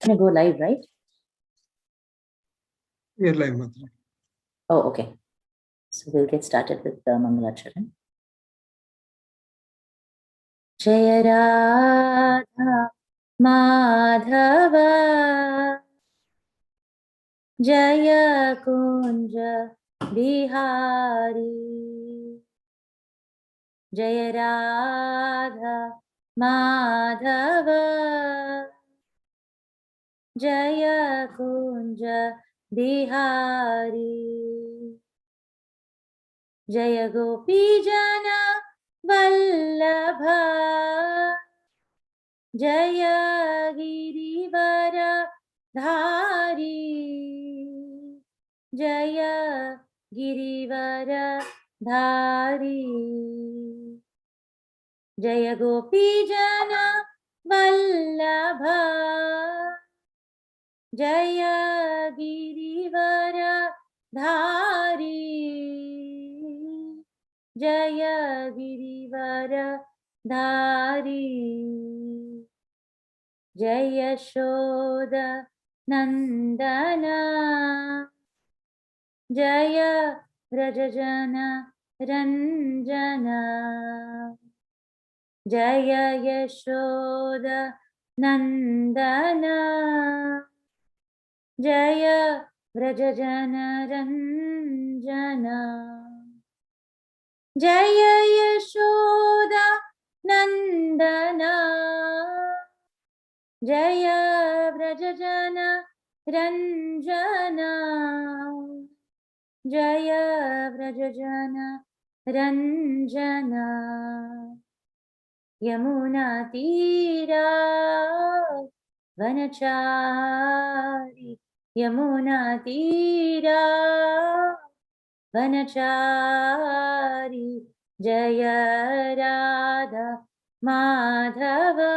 going to go live, right? We are live, Matra. Oh, okay. So we'll get started with the Mangalacharan. Jaya Radha Madhava Jaya Kunja Bihari Jaya Radha Madhava Jaya Kunja Bihari Jaya Gopi Jana Vallabha Jaya Girivara Dhari Jaya Girivara Dhari Jaya Gopi Jana Vallabha Jaya Girivara Dhari Jaya Girivara Dhari Jaya Shoda Nandana Jaya Rajajana Ranjana Jaya Yashoda Nandana Jaya Vrajajana Ranjana Jaya Yashoda Nandana Jaya Vrajajana Ranjana Jaya Vrajajana Ranjana Yamuna Tira Vanachari Yamuna Tira Vanachari Jaya Radha Madhava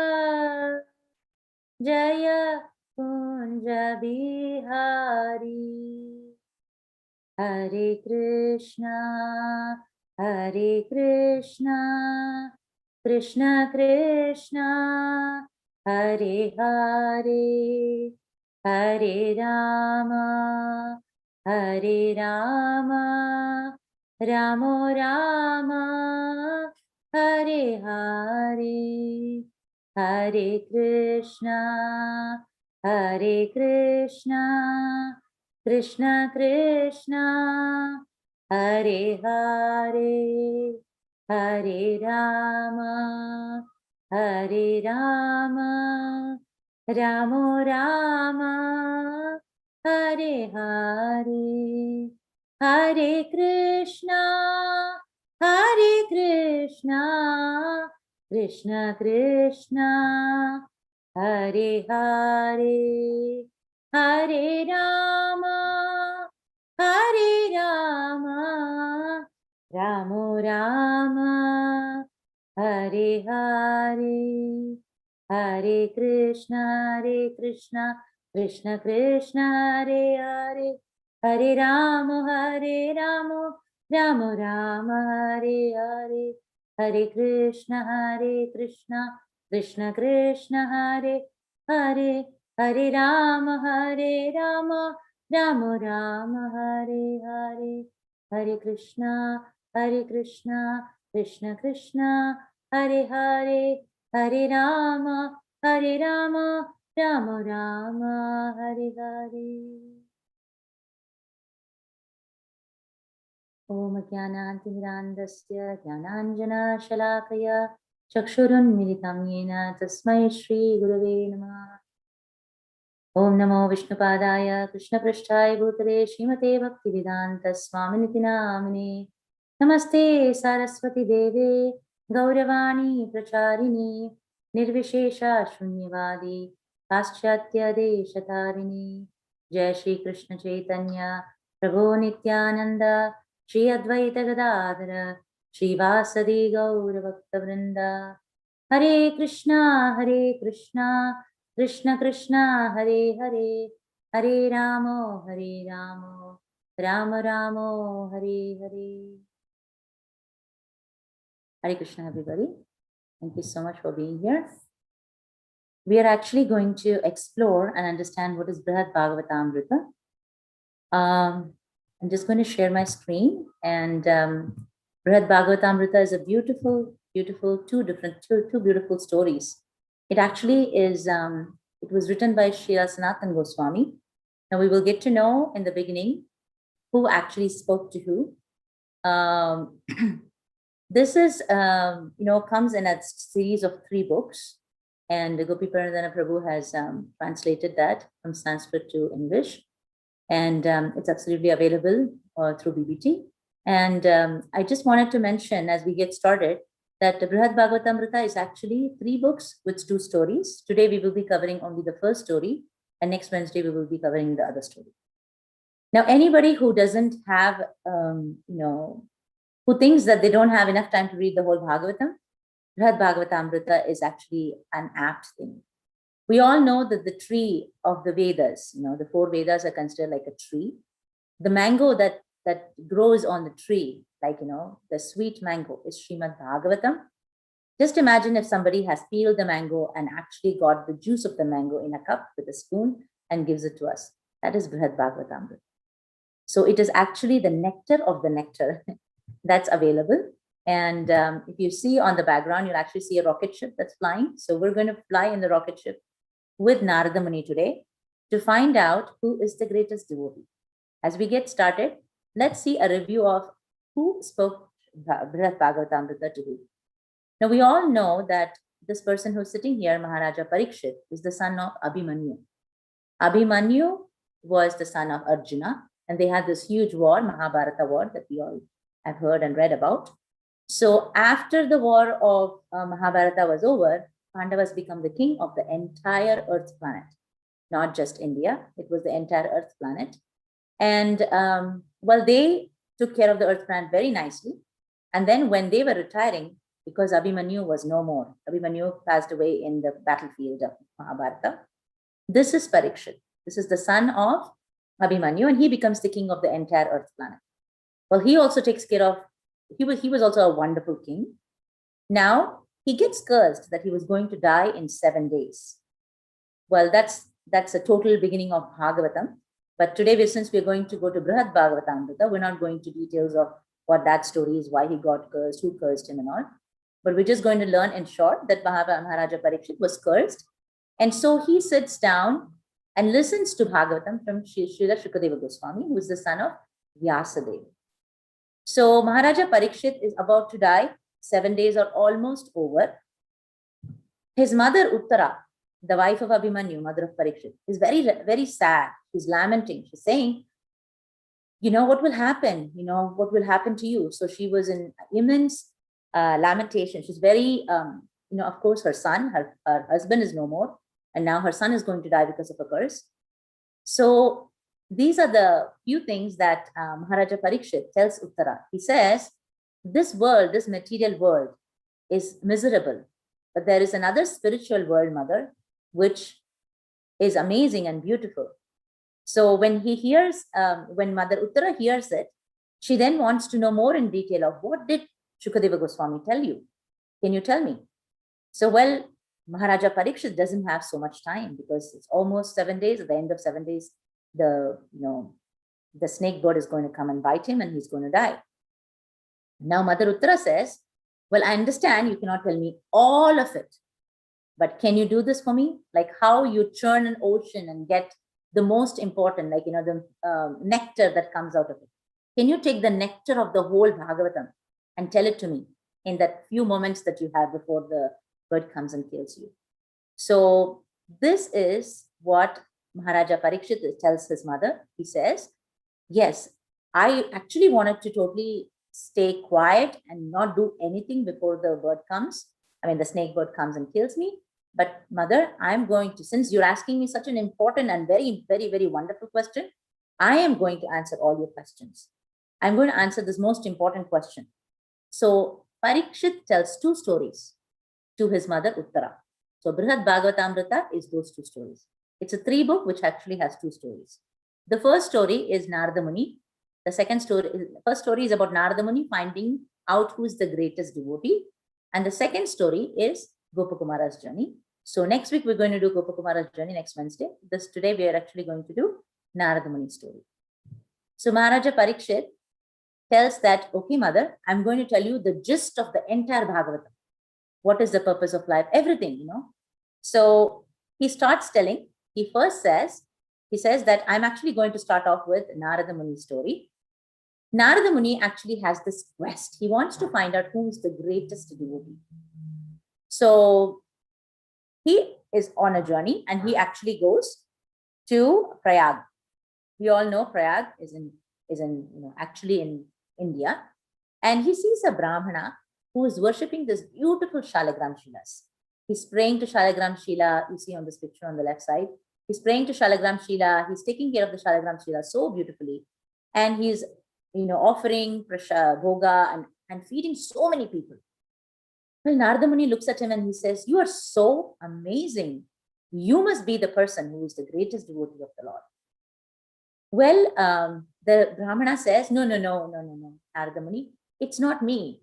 Jaya Kunja Bihari Hare Krishna Krishna Krishna Hare Hare Hare Rama Ramo Rama Hare Hare Hare Krishna Krishna Krishna Hare Hare Hare Rama Ramo Rama Hare Hare Hare Krishna Krishna Krishna Hare Hare Hare Rama Ramo Rama Hare Hare Hare Krishna Krishna Krishna Hare Hare Hare Rama Ramo Rama Hare Hare Hare Krishna Krishna Krishna Hare Hare Hare Rama Ramo Rama Hare Hare Hare Krishna Krishna Krishna Hare Hare Hare Rama Ramo Rama Hare Hare Om Jnanantimirandasya Jnananjana Shalakaya Chakshurunmilitam Yena Tasmai Shri Gurave Namah Om Namo Vishnupadaya Krishna Prishthaya Bhutale Srimate Bhaktivedanta Swaminiti Namine Namaste Saraswati Deve Gauravani Pracharini Nirvishesha Shunyavadi Paschatya Deshatarini Jai Shri Krishna Chaitanya Prabhu Nityananda Shri Advaita Gadadhara Shri Vasadi Gaura Bhakta Vrinda Hare Krishna Krishna Krishna Hare Hare Hare Ramo Rama Ramo Hare Hare. Hare Krishna everybody. Thank you so much for being here. we are actually going to explore and understand what is Brhat Bhagavatamrta. I'm just going to share my screen, and Brhat Bhagavatamrta is a beautiful, two beautiful stories. It actually is, it was written by Srila Sanatana Goswami. Now we will get to know in the beginning who actually spoke to who. This is, comes in a series of 3 books, and Gopi Pranadhana Prabhu has translated that from Sanskrit to English, and it's absolutely available through BBT. And I just wanted to mention as we get started that the Brhat Bhagavatamrta is actually 3 books with 2 stories. Today we will be covering only the first story, and next Wednesday we will be covering the other story. Now, anybody who doesn't have, who thinks that they don't have enough time to read the whole Bhagavatam, Brhat Bhagavatamrita is actually an apt thing. We all know that the tree of the Vedas, the 4 Vedas are considered like a tree. The mango that grows on the tree, like, the sweet mango is Srimad Bhagavatam. Just imagine if somebody has peeled the mango and actually got the juice of the mango in a cup with a spoon and gives it to us. That is Brhat Bhagavatamrita. So it is actually the nectar of the nectar that's available. And if you see on the background, you'll actually see a rocket ship that's flying. So we're going to fly in the rocket ship with Narada Muni today to find out who is the greatest devotee. As we get started, let's see a review of who spoke Brhat Bhagavatamrita to who. Now, we all know that this person who's sitting here, Maharaja Parikshit, is the son of Abhimanyu. Abhimanyu was the son of Arjuna, and they had this huge war, Mahabharata war, that we all have heard and read about. So after the war of Mahabharata was over, Pandavas become the king of the entire Earth planet, not just India. It was the entire Earth planet. And they took care of the Earth planet very nicely. And then when they were retiring, because Abhimanyu was no more, Abhimanyu passed away in the battlefield of Mahabharata. This is Parikshit. This is the son of Abhimanyu, and he becomes the king of the entire Earth planet. Well, he also takes care of, he was also a wonderful king. Now, he gets cursed that he was going to die in 7 days. Well, that's a total beginning of Bhagavatam. But today, since we're going to go to Brhat Bhagavatamrita, we're not going to details of what that story is, why he got cursed, who cursed him and all. But we're just going to learn in short that Maharaja Parikshit was cursed. And so he sits down and listens to Bhagavatam from Srila Shukadeva Goswami, who is the son of Vyasadeva. So Maharaja Parikshit is about to die. 7 days are almost over. His mother Uttara, the wife of Abhimanyu, mother of Parikshit, is very, very sad. She's lamenting. She's saying, what will happen? What will happen to you? So she was in immense lamentation. She's very, of course, her son, her husband is no more. And now her son is going to die because of a curse. So these are the few things that Maharaja Parikshit tells Uttara. He says, this world, this material world is miserable, but there is another spiritual world, mother, which is amazing and beautiful. So when he hears, when Mother Uttara hears it, she then wants to know more in detail of what did Shukadeva Goswami tell you? Can you tell me? So, well, Maharaja Parikshit doesn't have so much time because it's almost 7 days. At the end of 7 days, the snake bird is going to come and bite him and he's going to die. Now, Mother Uttara says, well, I understand you cannot tell me all of it, but can you do this for me? Like how you churn an ocean and get the most important, like, the nectar that comes out of it. Can you take the nectar of the whole Bhagavatam and tell it to me in that few moments that you have before the bird comes and kills you? So this is what Maharaja Parikshit tells his mother. He says, yes, I actually wanted to totally stay quiet and not do anything before the bird comes. The snake bird comes and kills me. But mother, I'm going to, since you're asking me such an important and very, very, very wonderful question, I am going to answer all your questions. I'm going to answer this most important question. So Parikshit tells 2 stories to his mother Uttara. So Brhat Bhagavatamrita is those 2 stories. It's a 3 book which actually has 2 stories. The first story is Narada Muni. The first story is about Narada Muni finding out who is the greatest devotee. And the second story is Gopakumara's journey. So next week, we're going to do Gopakumara's journey next Wednesday. Today, we are actually going to do Narada Muni story. So Maharaja Parikshit tells that, okay, mother, I'm going to tell you the gist of the entire Bhagavatam. What is the purpose of life? Everything, So he starts telling, he says that I'm actually going to start off with Narada Muni's story. Narada Muni actually has this quest. He wants to find out who is the greatest devotee. So he is on a journey and he actually goes to Prayag. We all know Prayag is actually in India. And he sees a Brahmana who is worshipping this beautiful Shalagram Shilas. He's praying to Shalagram Shila. You see on this picture on the left side. He's praying to Shalagram Shila. He's taking care of the Shalagram Shila so beautifully. And he's, offering bhoga and feeding so many people. Well, Narada Muni looks at him and he says, you are so amazing. You must be the person who is the greatest devotee of the Lord. Well, the Brahmana says, no, Narada Muni, it's not me,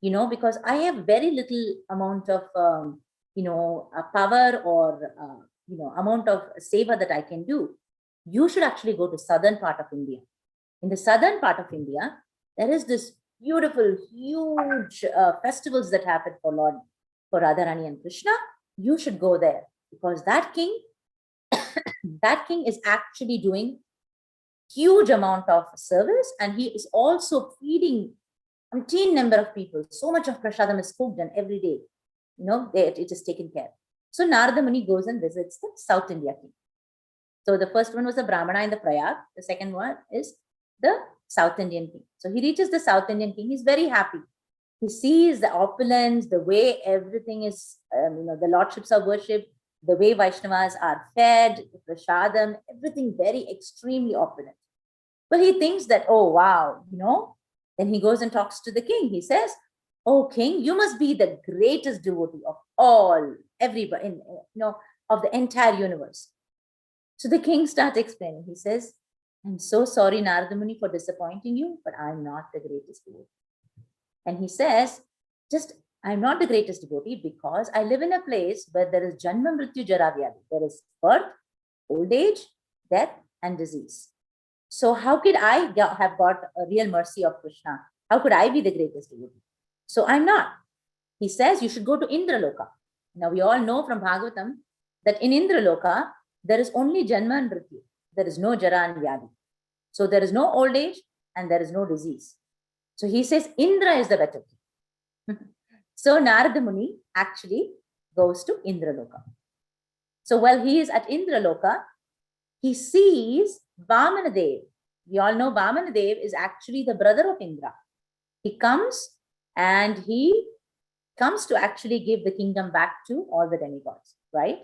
because I have very little amount of, power or, amount of seva that I can do. You should actually go to southern part of India. In the southern part of India, there is this beautiful, huge festivals that happen for Radharani and Krishna. You should go there because that king is actually doing huge amount of service, and he is also feeding umpteen number of people. So much of prasadam is cooked, and every day, it is taken care. So Narada Muni goes and visits the South India king. So the first one was the Brahmana in the Prayag. The second one is the South Indian king. So he reaches the South Indian king. He's very happy. He sees the opulence, the way everything is, the lordships are worshipped, the way Vaishnavas are fed, the prasadam, everything very extremely opulent. But he thinks that, oh, wow, then he goes and talks to the king. He says, oh, king, you must be the greatest devotee of everybody, of the entire universe. So the king starts explaining. He says, I'm so sorry, Narada Muni, for disappointing you, but I'm not the greatest devotee. And he says, I'm not the greatest devotee because I live in a place where there is Janma, Mrityu, Jara, Vyadhi. There is birth, old age, death, and disease. So how could I have got a real mercy of Krishna? How could I be the greatest devotee? So I'm not. He says you should go to Indraloka. Now we all know from Bhagavatam that in Indraloka, there is only Janma and Mrityu. There is no Jara and Vyadhi. So there is no old age and there is no disease. So he says Indra is the better king. So Narada Muni actually goes to Indraloka. So while he is at Indraloka, he sees Vamanadev. We all know Vamanadev is actually the brother of Indra. He comes to actually give the kingdom back to all the demigods, right?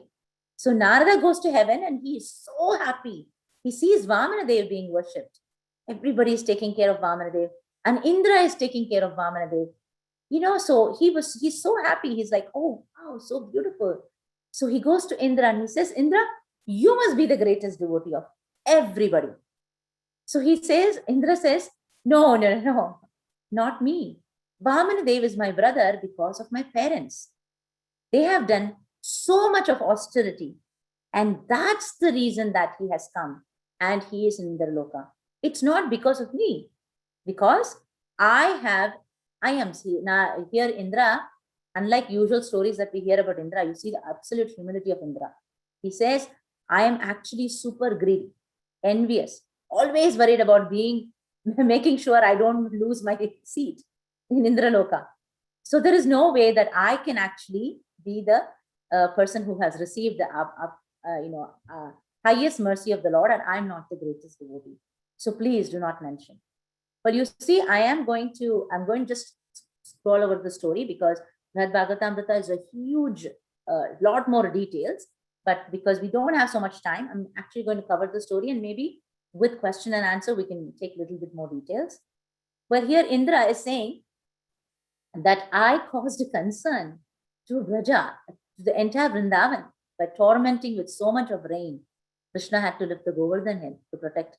So Narada goes to heaven and he is so happy. He sees Vamanadev being worshipped. Everybody is taking care of Vamanadev and Indra is taking care of Vamanadev. So he's so happy. He's like, oh, wow, so beautiful. So he goes to Indra and he says, Indra, you must be the greatest devotee of everybody. So Indra says, no, not me. Vamanadev is my brother because of my parents. They have done so much of austerity. And that's the reason that he has come. And he is in Indraloka. It's not because of me. Because I am here Indra, unlike usual stories that we hear about Indra, you see the absolute humility of Indra. He says, I am actually super greedy, envious, always worried about making sure I don't lose my seat in Indraloka. So there is no way that I can actually be the person who has received the highest mercy of the Lord, and I'm not the greatest devotee. So please do not mention. But you see, I'm going to just scroll over the story because Bhagavatamrta is a huge, lot more details. But because we don't have so much time, I'm actually going to cover the story and maybe with question and answer, we can take a little bit more details. But here Indra is saying that I caused a concern to Braja, to the entire Vrindavan, by tormenting with so much of rain. Krishna had to lift the Govardhan hill to protect.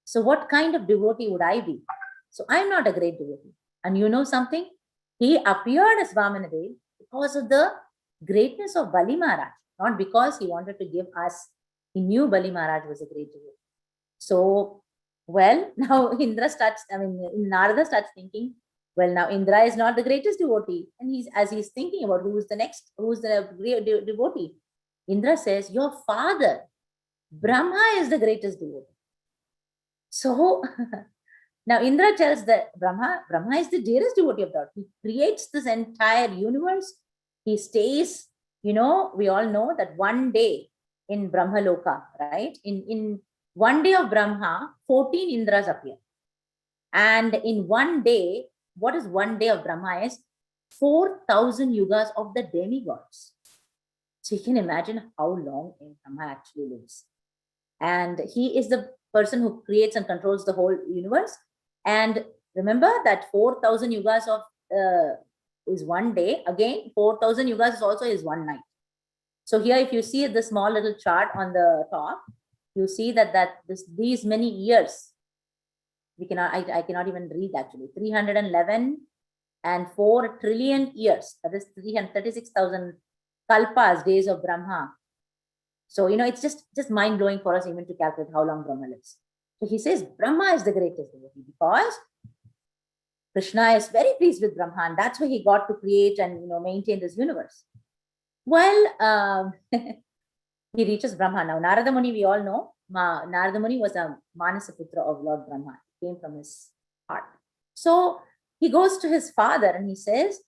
So what kind of devotee would I be? So I'm not a great devotee. And you know something? He appeared as Vamanadev because of the greatness of Bali Maharaj. not because he wanted to give us. He knew Bali Maharaj was a great devotee. So, well, now Narada starts thinking, well, now Indra is not the greatest devotee. And he's thinking about who's the great devotee. Indra says, your father, Brahma, is the greatest devotee. So now Indra tells that Brahma is the dearest devotee of God. He creates this entire universe. He stays, we all know that one day in Brahma Loka, right? In one day of Brahma, 14 Indras appear. And in one day, what is one day of Brahma is 4,000 yugas of the demigods. So you can imagine how long Brahma actually lives. And he is the person who creates and controls the whole universe. And remember that 4,000 yugas of is one day. Again, 4,000 yugas is also is one night. So here, if you see the small little chart on the top, you see that these many years, I cannot even read actually, 311 and 4 trillion years. That is 336,000 kalpas, days of Brahma. So, it's just mind-blowing for us even to calculate how long Brahma lives. So he says Brahma is the greatest devotee because Krishna is very pleased with Brahma, and that's why he got to create and maintain this universe. Well, he reaches Brahma. Now, Narada Muni, we all know, Narada Muni was a Manasaputra of Lord Brahma. He came from his heart. So he goes to his father and he says,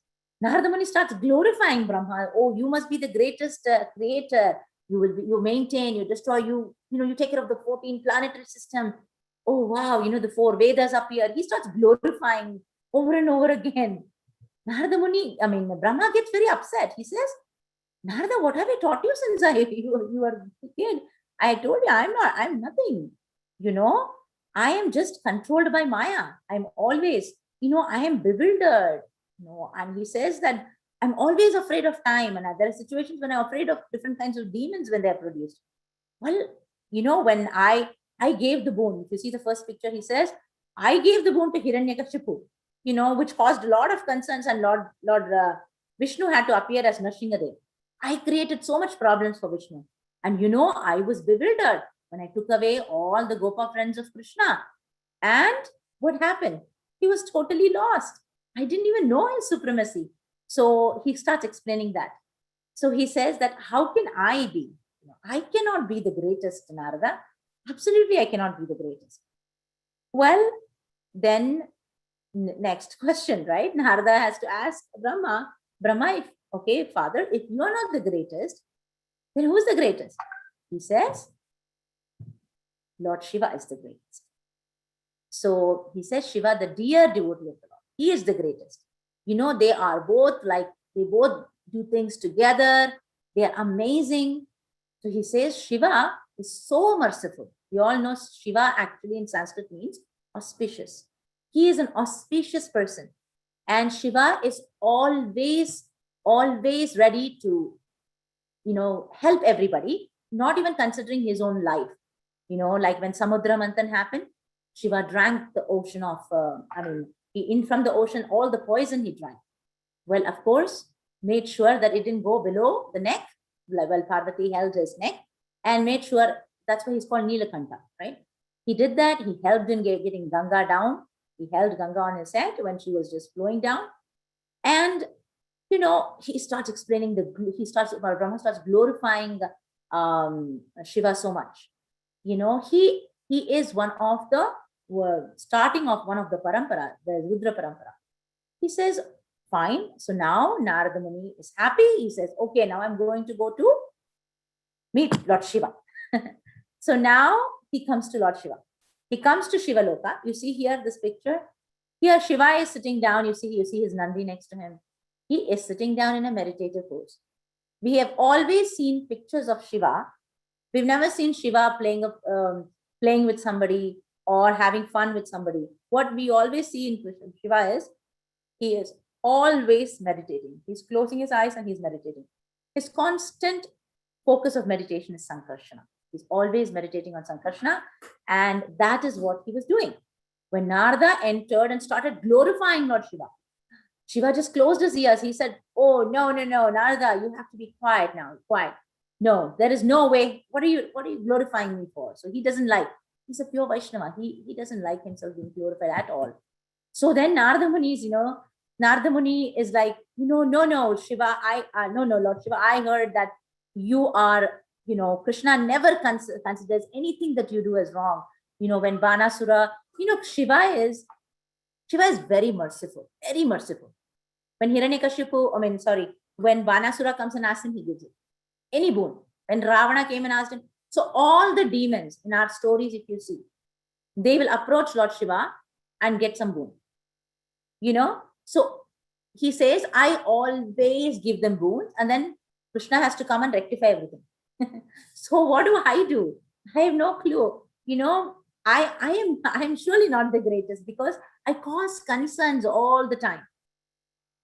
Narada Muni starts glorifying Brahma. Oh, you must be the greatest creator. You maintain, you destroy, you take care of the 14 planetary system. Oh, wow, the 4 Vedas appear. He starts glorifying over and over again. Narada Muni, Brahma gets very upset. He says, Narada, what have I taught you since you were a kid? I told you, I'm nothing. I am just controlled by Maya. I'm always, I am bewildered. And he says that I'm always afraid of time. And there are situations when I'm afraid of different kinds of demons when they're produced. Well, when I gave the boon, if you see the first picture, he says, I gave the boon to Hiranyakashipu, which caused a lot of concerns, and Lord Vishnu had to appear as Nrsimhadev. I created so much problems for Vishnu. And I was bewildered when I took away all the Gopa friends of Krishna. And what happened? He was totally lost. I didn't even know his supremacy. So he starts explaining that. So he says that how can I be? I cannot be the greatest, Narada. Absolutely, I cannot be the greatest. Well, then next question, right? Narada has to ask Brahma, okay, father, if you are not the greatest, then who's the greatest? He says, Lord Shiva is the greatest. So he says, Shiva, the dear devotee of the Lord, he is the greatest. They are both they both do things together. They are amazing. So he says, Shiva is so merciful. We all know Shiva actually in Sanskrit means auspicious. He is an auspicious person. And Shiva is always ready to, help everybody, not even considering his own life. Like when Samudra Manthan happened, Shiva drank the ocean of, from the ocean, all the poison he drank. Well, of course, made sure that it didn't go below the neck. Well, Parvati held his neck and made sure, that's why he's called Nilakanta, right? He did that. He helped in getting Ganga down. He held Ganga on his head when she was just flowing down. And, he starts explaining Brahma starts glorifying Shiva so much. He is one of the starting of one of the parampara, the Rudra parampara. He says, fine. So now Narada Muni is happy. He says, okay, now I'm going to go to meet Lord Shiva. So now he comes to Lord Shiva. He comes to Shiva Loka. You see here this picture. Here Shiva is sitting down. You see his Nandi next to him. He is sitting down in a meditative pose. We have always seen pictures of Shiva. We've never seen Shiva playing with somebody or having fun with somebody. What we always see in Shiva is he is always meditating. He's closing his eyes and he's meditating. His constant focus of meditation is Sankarshana. He's always meditating on Sankarshana, and that is what he was doing. When Narada entered and started glorifying Lord Shiva, Shiva just closed his ears. He said, oh, no, Narada, you have to be quiet now, quiet. no, there is no way. What are you glorifying me for? So he doesn't like, he's a pure Vaishnava. He doesn't like himself being purified at all. So then Narada Muni is, Narada Muni is like, no, Shiva, no, Lord Shiva, I heard that you are, Krishna never considers anything that you do as wrong. When Banasura, Shiva is very merciful, very merciful. When when Banasura comes and asks him, he gives it. Any boon. When Ravana came and asked him, so all the demons in our stories, if you see, they will approach Lord Shiva and get some boon. So he says, I always give them boons, and then Krishna has to come and rectify everything. So what do? I have no clue. I'm surely not the greatest because I cause concerns all the time.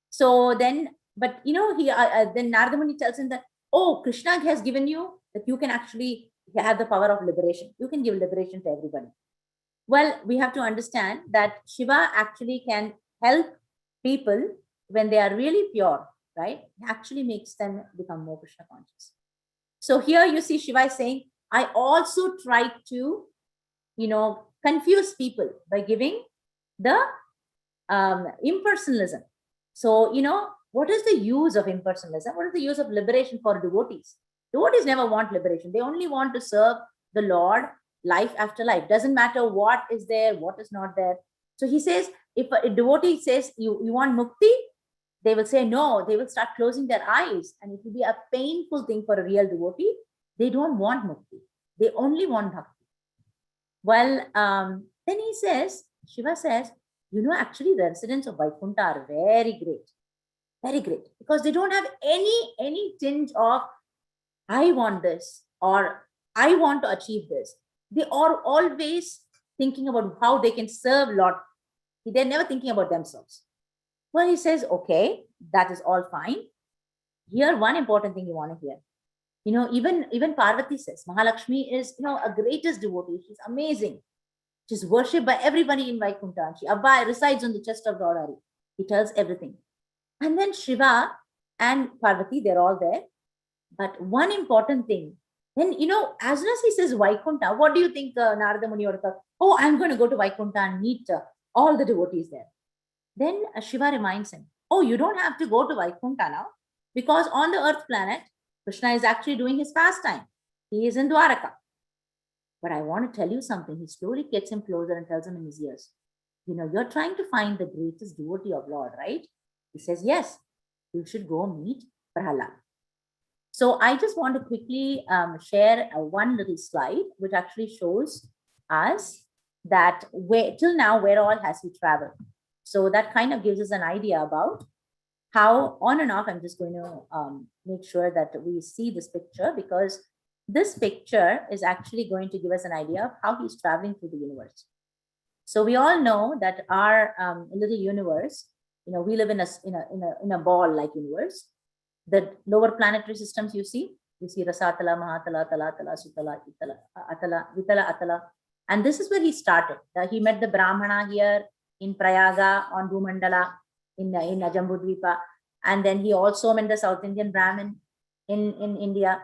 So then, but then Narada Muni tells him that, oh, Krishna has given you that you can actually have the power of liberation. You can give liberation to everybody. Well, we have to understand that Shiva actually can help people when they are really pure, right? It actually makes them become more Krishna conscious. So here you see Shiva is saying, I also try to, confuse people by giving the impersonalism. So, what is the use of impersonalism? What is the use of liberation for devotees? Devotees never want liberation. They only want to serve the Lord life after life. Doesn't matter what is there, what is not there. So he says, if a devotee says, you want mukti, they will say no. They will start closing their eyes, and it will be a painful thing for a real devotee. They don't want mukti. They only want bhakti. Well, then he says, Shiva says, actually the residents of Vaikuntha are very great, because they don't have any tinge of, I want this, or I want to achieve this. They are always thinking about how they can serve Lord. They're never thinking about themselves. Well, he says, okay, that is all fine. Here, one important thing you want to hear. Even Parvati says, Mahalakshmi is, a greatest devotee. She's amazing. She's worshipped by everybody in Vaikuntha. She resides on the chest of Lord Hari. He tells everything. And then Shiva and Parvati, they're all there. But one important thing, then, as soon as he says Vaikuntha, what do you think Narada Muni would have? Oh, I'm going to go to Vaikuntha and meet all the devotees there. Then Shiva reminds him, oh, you don't have to go to Vaikuntha now, because on the earth planet, Krishna is actually doing his pastime. He is in Dwaraka. But I want to tell you something. He slowly gets him closer and tells him in his ears, you're trying to find the greatest devotee of Lord, right? He says, yes, you should go meet Prahlada. So I just want to quickly share one little slide, which actually shows us that till now, where all has he traveled. So that kind of gives us an idea about how on and off. I'm just going to make sure that we see this picture, because this picture is actually going to give us an idea of how he's traveling through the universe. So we all know that our little universe, we live in a ball-like universe. The lower planetary systems you see Rasatala, Mahatala, Talatala, Sutala, Itala, Atala, Vitala, Atala. And this is where he started. He met the Brahmana here in Prayaga on Bhumandala in Jambudvipa. And then he also met the South Indian Brahmin in India.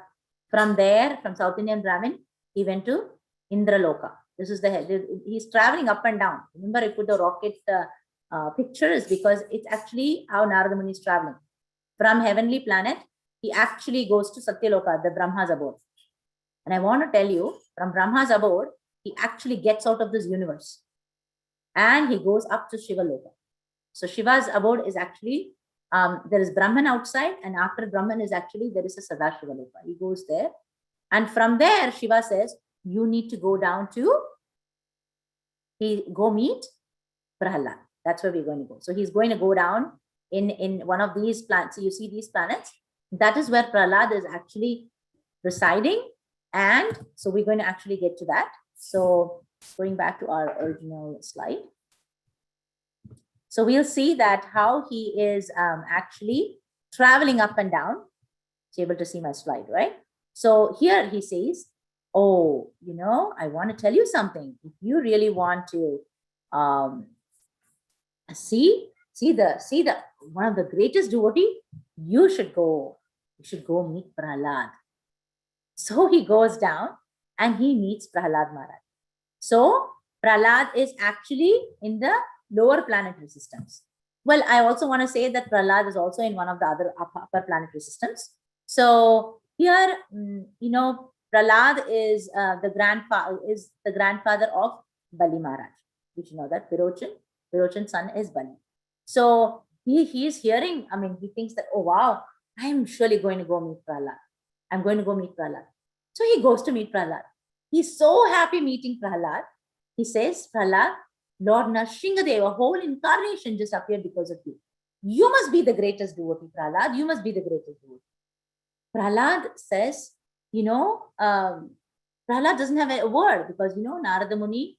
From there, from South Indian Brahmin, he went to Indraloka. This is he's traveling up and down. Remember, I put the rocket pictures because it's actually how Narada Muni is traveling. From heavenly planet, he actually goes to Satyaloka, the Brahma's abode. And I want to tell you, from Brahma's abode, he actually gets out of this universe. And he goes up to Shiva Loka. So Shiva's abode is actually, there is Brahman outside, and after Brahman is actually, there is a Sadashiva Loka. He goes there. And from there, Shiva says, you need to go down to, go meet Prahlada. That's where we're going to go. So he's going to go down in one of these planets. So you see these planets. That is where Prahlada is actually residing. And so we're going to actually get to that. So going back to our original slide. So we'll see that how he is actually traveling up and down. So able to see my slide, right? So here he says, oh, I want to tell you something. If you really want to see the one of the greatest devotee, you should go meet Prahlada. So he goes down and he meets Prahlad Maharaj. So Prahlad is actually in the lower planetary systems. Well, I also want to say that Prahlad is also in one of the other upper planetary systems. So here, Prahlad is the grandfather of Bali Maharaj. Did you know that Virochan's son is Bali? So he is hearing. I mean, he thinks that, oh wow, I am surely going to go meet Prahlad. I'm going to go meet Prahlad. So he goes to meet Prahlad. He's so happy meeting Prahlad. He says, Prahlad, Lord Nrsingadeva, a whole incarnation just appeared because of you. You must be the greatest devotee, Prahlad. You must be the greatest devotee. Prahlad says, Prahlad doesn't have a word because, Narada Muni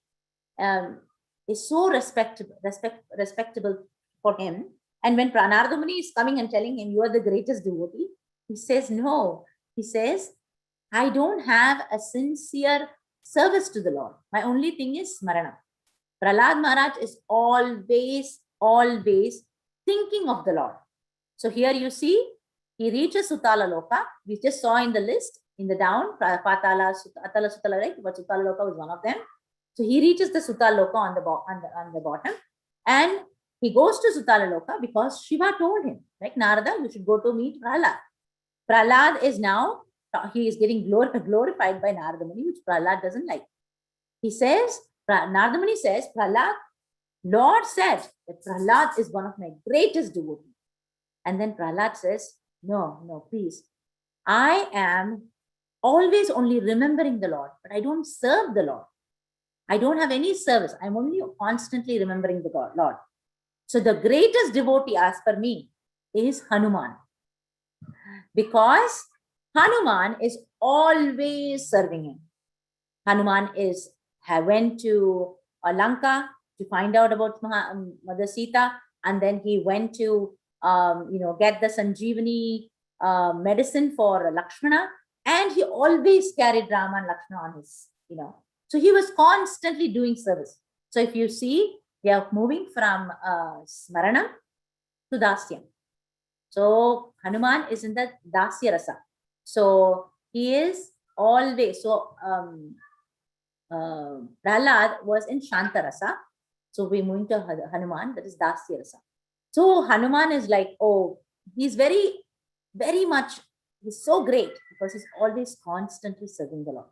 is so respectable for him. And when Narada Muni is coming and telling him, you are the greatest devotee, he says, no. He says, I don't have a sincere service to the Lord. My only thing is smarana. Prahlad Maharaj is always thinking of the Lord. So here you see, he reaches Sutala Loka. We just saw in the list, in the down, Patala, Atala, Sutala, right? But Sutala Loka was one of them. So he reaches the Sutala Loka on the bottom. And he goes to Sutala Loka because Shiva told him, like, Narada, you should go to meet Prahlad. Prahlad is now, he is getting glorified by Narada Muni, which Prahlad doesn't like. He says, Narada Muni says, Prahlad, Lord said that Prahlad is one of my greatest devotees. And then Prahlad says, no, please. I am always only remembering the Lord, but I don't serve the Lord. I don't have any service. I'm only constantly remembering the Lord. So the greatest devotee, as per me, is Hanuman. Because Hanuman is always serving him. Hanuman went to Lanka to find out about Mother Sita, and then he went to get the Sanjeevani medicine for Lakshmana, and he always carried Rama and Lakshmana on his, so he was constantly doing service. So if you see, they are moving from Smarana to Dasyam. So Hanuman is in the Dasya Rasa. So he is always, Prahlad was in Shanta Rasa. So we're moving to Hanuman, that is Dasya Rasa. So Hanuman is like, oh, he's very, very much, he's so great because he's always constantly serving the Lord.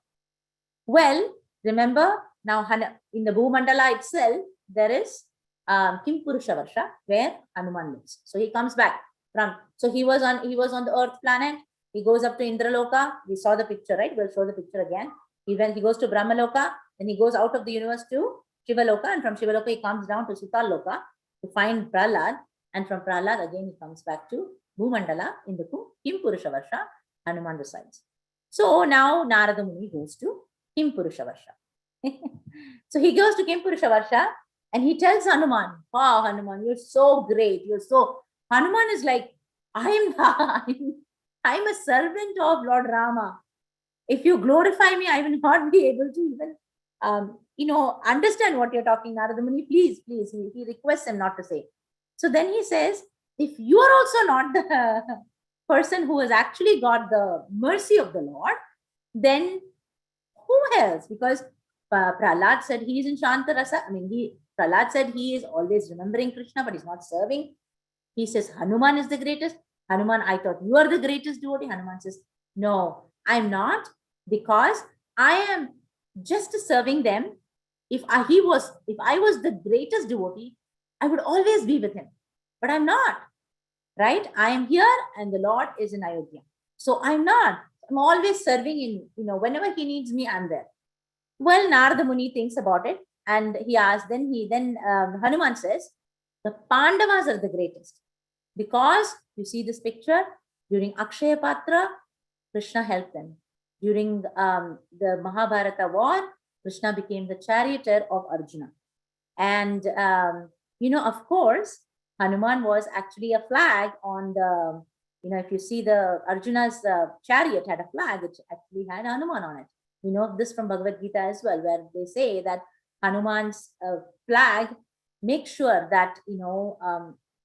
Well, remember now in the Bhumandala itself, there is Kim Purusha Varsha where Hanuman lives. So he comes back so he was on the Earth planet. He goes up to Indraloka. We saw the picture, right? We'll show the picture again. He goes to Brahma Loka, then he goes out of the universe to Shiva Loka, and from Shiva Loka he comes down to Sutal Loka to find Prahlad, and from Prahlad again he comes back to Bhumandala in the Kim Purusha Varsha. Hanuman resides. So now Narada Muni goes to Kim Purusha Varsha. So he goes to Kim Purusha Varsha and he tells Hanuman, wow, Hanuman, you're so great. Hanuman is like, I'm a servant of Lord Rama. If you glorify me, I will not be able to even, understand what you're talking, Narada Muni. Please. He requests him not to say. So then he says, if you are also not the person who has actually got the mercy of the Lord, then who else? Because Prahlad said he is in Shanta Rasa. Prahlad said he is always remembering Krishna, but he's not serving. He says, Hanuman is the greatest. Hanuman, I thought you are the greatest devotee. Hanuman says, no, I'm not, because I am just serving them. If I was the greatest devotee, I would always be with him. But I'm not, right? I am here and the Lord is in Ayodhya. So I'm not. I'm always serving in, whenever he needs me, I'm there. Well, Narada Muni thinks about it and he asks, then Hanuman says, the Pandavas are the greatest. Because you see this picture, during Akshaya Patra, Krishna helped them. During the Mahabharata war, Krishna became the charioteer of Arjuna. And, of course, Hanuman was actually a flag on the, if you see the Arjuna's chariot had a flag, which actually had Hanuman on it. We know this from Bhagavad Gita as well, where they say that Hanuman's flag makes sure that,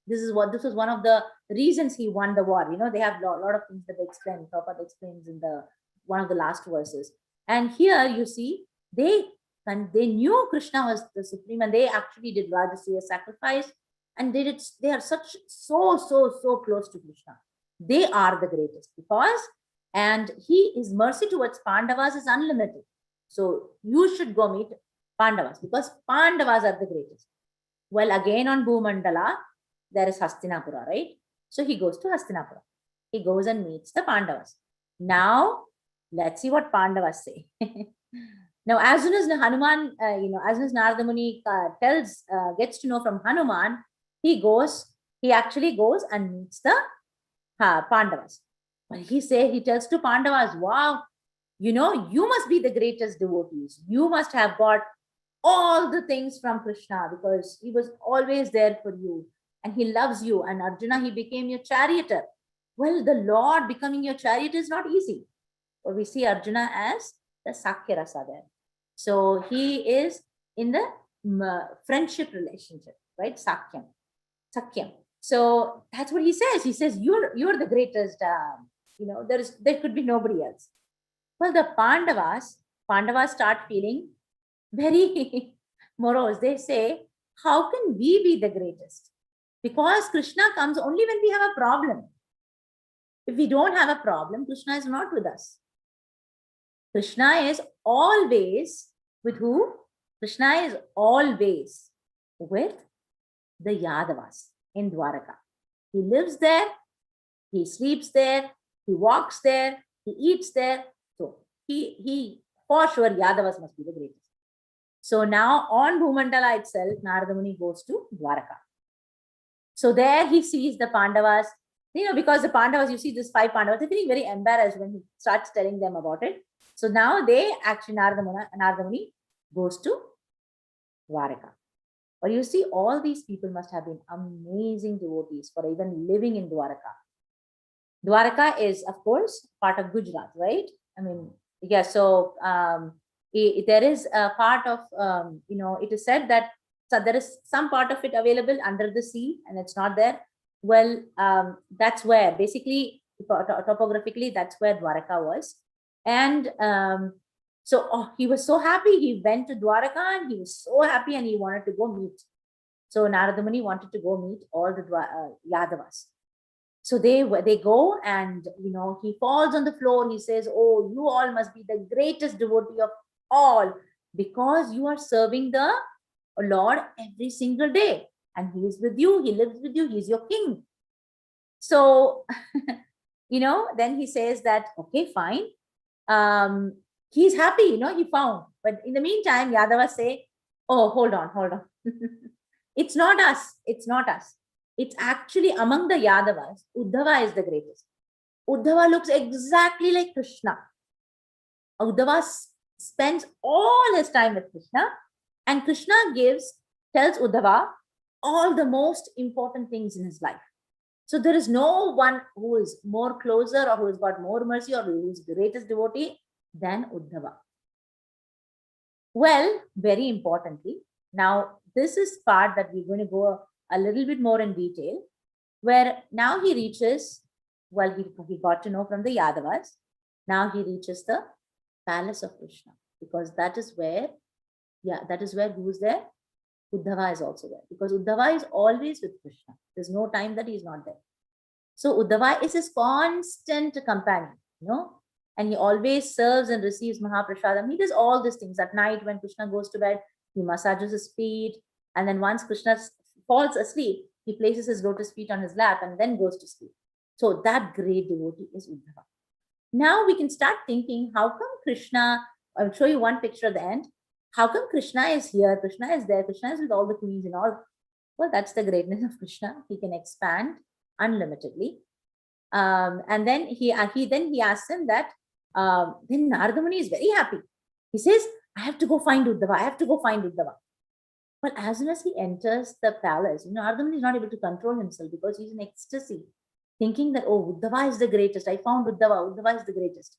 this was one of the reasons he won the war. They have a lot of things that they explain. Prabhupada explains in the one of the last verses. And here you see, they knew Krishna was the supreme, and they actually did Rajasuya sacrifice, and they are so close to Krishna. They are the greatest, because, and his mercy towards Pandavas is unlimited. So you should go meet Pandavas, because Pandavas are the greatest. Well, again on Bhumandala, there is Hastinapura, right? So he goes to Hastinapura. He goes and meets the Pandavas. Now, let's see what Pandavas say. Now, as soon as Hanuman, as soon as Narada Muni gets to know from Hanuman, he actually goes and meets the Pandavas. But he tells to Pandavas, wow, you must be the greatest devotees. You must have got all the things from Krishna, because he was always there for you and he loves you. And Arjuna, he became your charioteer. Well, the Lord becoming your chariot is not easy. But we see Arjuna as the Sakya Rasa there. So he is in the friendship relationship, right? Sakyam. So that's what he says. He says, you're the greatest. There could be nobody else. Well, the Pandavas start feeling very morose. They say, how can we be the greatest? Because Krishna comes only when we have a problem. If we don't have a problem, Krishna is not with us. Krishna is always with who? Krishna is always with the Yadavas in Dwaraka. He lives there, he sleeps there, he walks there, he eats there. So he for sure, Yadavas must be the greatest. So now on Bhumandala itself, Narada Muni goes to Dwaraka. So there he sees the Pandavas, because the Pandavas, you see these 5 Pandavas, they're feeling very embarrassed when he starts telling them about it. So now Narada Muni goes to Dwaraka. But you see, all these people must have been amazing devotees for even living in Dwaraka. Dwaraka is, of course, part of Gujarat, right? I mean, yeah, so there is a part of, it is said that there is some part of it available under the sea and it's not there. Well, that's where, basically, topographically, that's where Dwaraka was. And he was so happy. He went to Dwaraka and he was so happy and he wanted to go meet. So Narada Muni wanted to go meet all the Yadavas. So they go and, he falls on the floor and he says, oh, you all must be the greatest devotee of all, because you are serving the Lord every single day. And he is with you, he lives with you, he's your king. So, then he says that, okay, fine. He's happy, he found. But in the meantime, Yadavas say, oh, hold on. It's not us. It's actually among the Yadavas, Uddhava is the greatest. Uddhava looks exactly like Krishna. Uddhava spends all his time with Krishna, and Krishna tells Uddhava all the most important things in his life. So there is no one who is more closer or who has got more mercy or who is the greatest devotee than Uddhava. Well, very importantly, now this is part that we're going to go a little bit more in detail, where now he reaches, well, he got to know from the Yadavas, now he reaches the palace of Krishna, because that is where who's there? Uddhava is also there, because Uddhava is always with Krishna. There's no time that he's not there. So Uddhava is his constant companion, and he always serves and receives Mahaprasadam. He does all these things. At night when Krishna goes to bed, he massages his feet, and then once Krishna falls asleep, he places his lotus feet on his lap and then goes to sleep. So that great devotee is Uddhava. Now we can start thinking, how come Krishna, I'll show you one picture at the end. How come Krishna is here? Krishna is there. Krishna is with all the queens and all. Well, that's the greatness of Krishna. He can expand unlimitedly. And then he asks him that, then Narada Muni is very happy. He says, I have to go find Uddhava. But as soon as he enters the palace, Narada Muni is not able to control himself, because he's in ecstasy, thinking that, oh, Uddhava is the greatest. I found Uddhava. Uddhava is the greatest.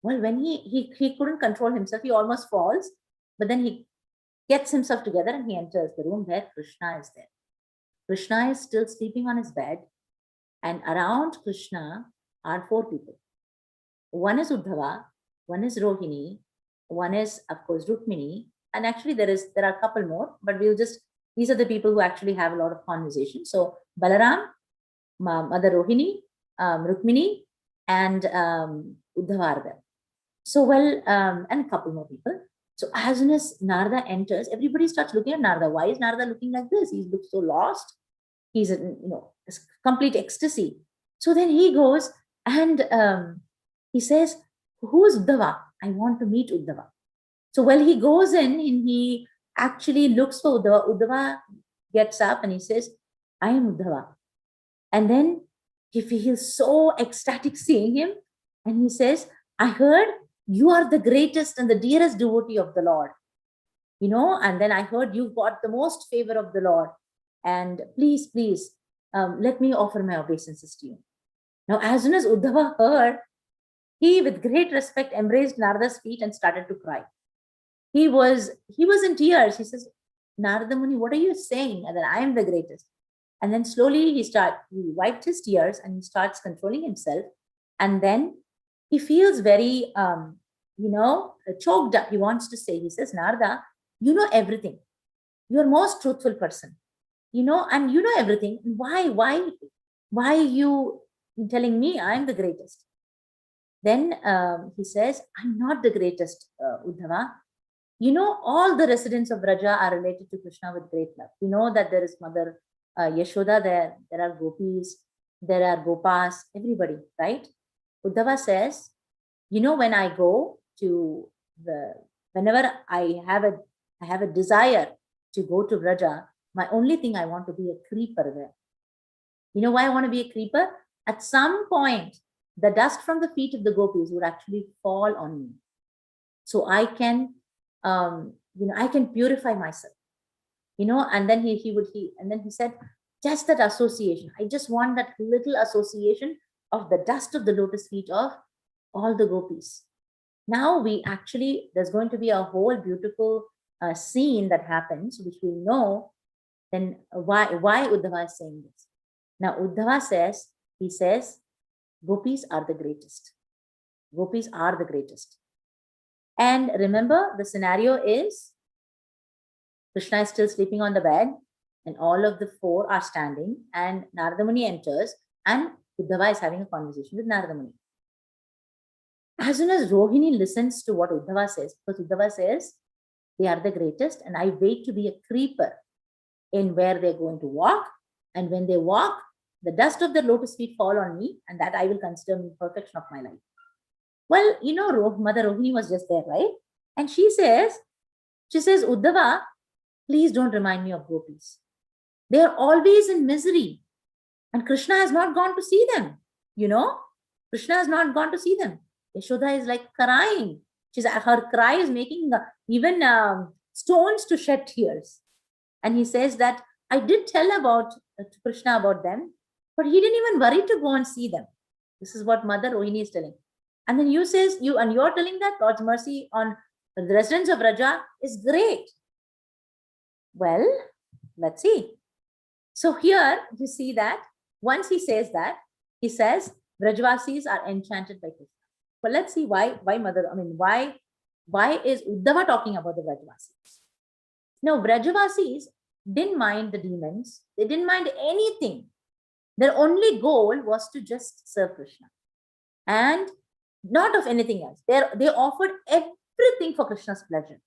Well, when he couldn't control himself, he almost falls, but then he gets himself together and he enters the room where Krishna is there. Krishna is still sleeping on his bed, and around Krishna are 4 people. One is Uddhava, one is Rohini, one is, of course, Rukmini, and actually there are a couple more, but these are the people who actually have a lot of conversation. So Balaram, Mother Rohini, Rukmini, and Uddhava are there. So and a couple more people. So as soon as Narada enters, everybody starts looking at Narada. Why is Narada looking like this? He looks so lost. He's in, complete ecstasy. So then he goes and he says, "Who's Uddhava? I want to meet Uddhava." So while he goes in and he actually looks for Uddhava, Uddhava gets up and he says, "I am Uddhava." And then he feels so ecstatic seeing him. And he says, "I heard you are the greatest and the dearest devotee of the Lord. And then I heard you got the most favor of the Lord. And please, let me offer my obeisances to you." Now, as soon as Uddhava heard, he, with great respect, embraced Narada's feet and started to cry. He was in tears. He says, "Narada Muni, what are you saying? And then I am the greatest." And then slowly he wiped his tears and he starts controlling himself. And then he feels very, choked up. He wants to say, he says, "Narada, you know everything. You're most truthful person, and you know everything. Why are you telling me I'm the greatest?" Then he says, "I'm not the greatest, Uddhava. All the residents of Raja are related to Krishna with great love. You know that there is Mother Yashoda there are Gopis, there are Gopas, everybody, right?" Uddhava says, when I go to whenever I have a desire to go to Raja, my only thing, I want to be a creeper there. You know why I want to be a creeper? At some point, the dust from the feet of the Gopis would actually fall on me. So I can, I can purify myself, and then he said, just that association. I just want that little association of the dust of the lotus feet of all the Gopis. Now there's going to be a whole beautiful scene that happens, which we know then why Uddhava is saying this. Now Uddhava says, Gopis are the greatest. Gopis are the greatest. And remember, the scenario is Krishna is still sleeping on the bed and all of the four are standing and Narada Muni enters and Uddhava is having a conversation with Narada Muni. As soon as Rohini listens to what Uddhava says, because Uddhava says, they are the greatest and I wait to be a creeper in where they're going to walk. And when they walk, the dust of their lotus feet fall on me and that I will consider the perfection of my life. Well, Mother Rohini was just there, right? And she says, Uddhava, please don't remind me of Gopis. They are always in misery. And Krishna has not gone to see them. Krishna has not gone to see them. Yashoda is like crying. Her cry is making even stones to shed tears. And he says that I did tell Krishna about them, but he didn't even worry to go and see them. This is what Mother Rohini is telling. And then you're telling that God's mercy on the residents of Raja is great. Well, let's see. So here you see that once he says that, he says Brajvasis are enchanted by Krishna. But let's see why is Uddhava talking about the Brajvasis? Now, Brajvasis didn't mind the demons. They didn't mind anything. Their only goal was to just serve Krishna and not of anything else. They offered everything for Krishna's pleasure.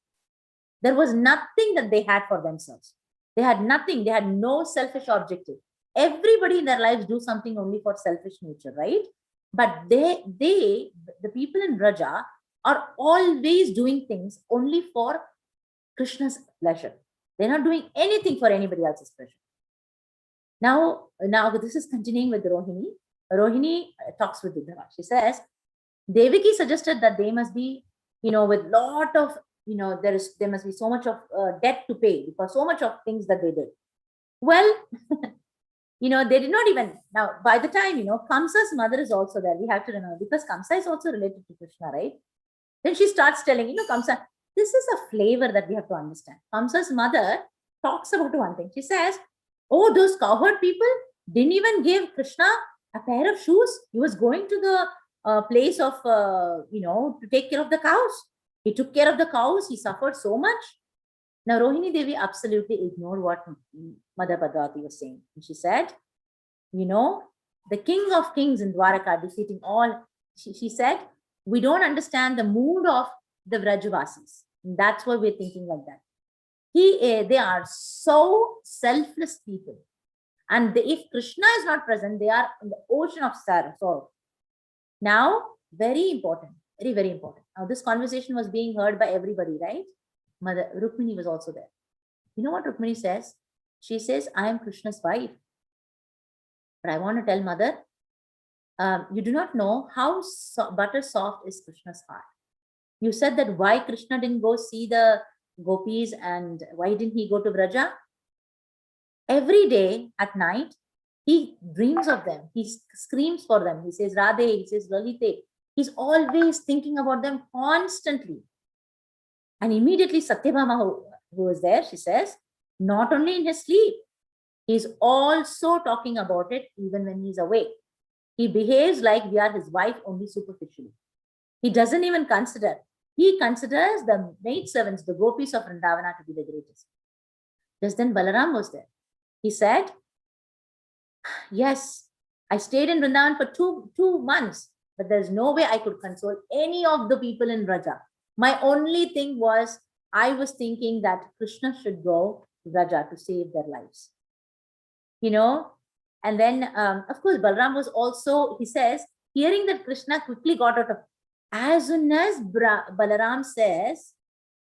There was nothing that they had for themselves. They had nothing. They had no selfish objective. Everybody in their lives do something only for selfish nature, right? But the people in Raja are always doing things only for Krishna's pleasure. They're not doing anything for anybody else's pleasure. Now this is continuing with Rohini. Rohini talks with Uddhava. She says, Devaki suggested that they must be, with lot of, there must be so much of debt to pay because so much of things that they did. Well, they did not even, now by the time, Kamsa's mother is also there. We have to remember because Kamsa is also related to Krishna, right? Then she starts telling, Kamsa, this is a flavor that we have to understand. Kamsa's mother talks about one thing. She says, oh, those cowherd people didn't even give Krishna a pair of shoes. He was going to place of, to take care of the cows. He took care of the cows. He suffered so much. Now, Rohini Devi absolutely ignored what Mother Bhagavati was saying. And she said, the king of kings in Dwaraka defeating all, she said, we don't understand the mood of the Vrajavasis. That's why we're thinking like that. They are so selfless people. And if Krishna is not present, they are in the ocean of sorrow. Now, very important, very, very important. Now, this conversation was being heard by everybody, right? Mother Rukmini was also there. You know what Rukmini says? She says, I am Krishna's wife. But I want to tell Mother, you do not know how butter soft is Krishna's heart. You said that why Krishna didn't go see the Gopis and why didn't he go to Vraja? Every day at night, he dreams of them. He screams for them. He says Radhe, he says Lalite. He's always thinking about them constantly. And immediately Satyabhama, who was there, she says, not only in his sleep, he's also talking about it even when he's awake. He behaves like we are his wife only superficially. He doesn't even consider. He considers the maidservants, the Gopis of Vrindavana, to be the greatest. Just then Balaram was there. He said, yes, I stayed in Vrindavan for two months, but there's no way I could console any of the people in Vraja. My only thing was, I was thinking that Krishna should go to Vraja to save their lives. And then, of course, Balaram was also, he says, hearing that Krishna quickly got out of, as soon as Balaram says,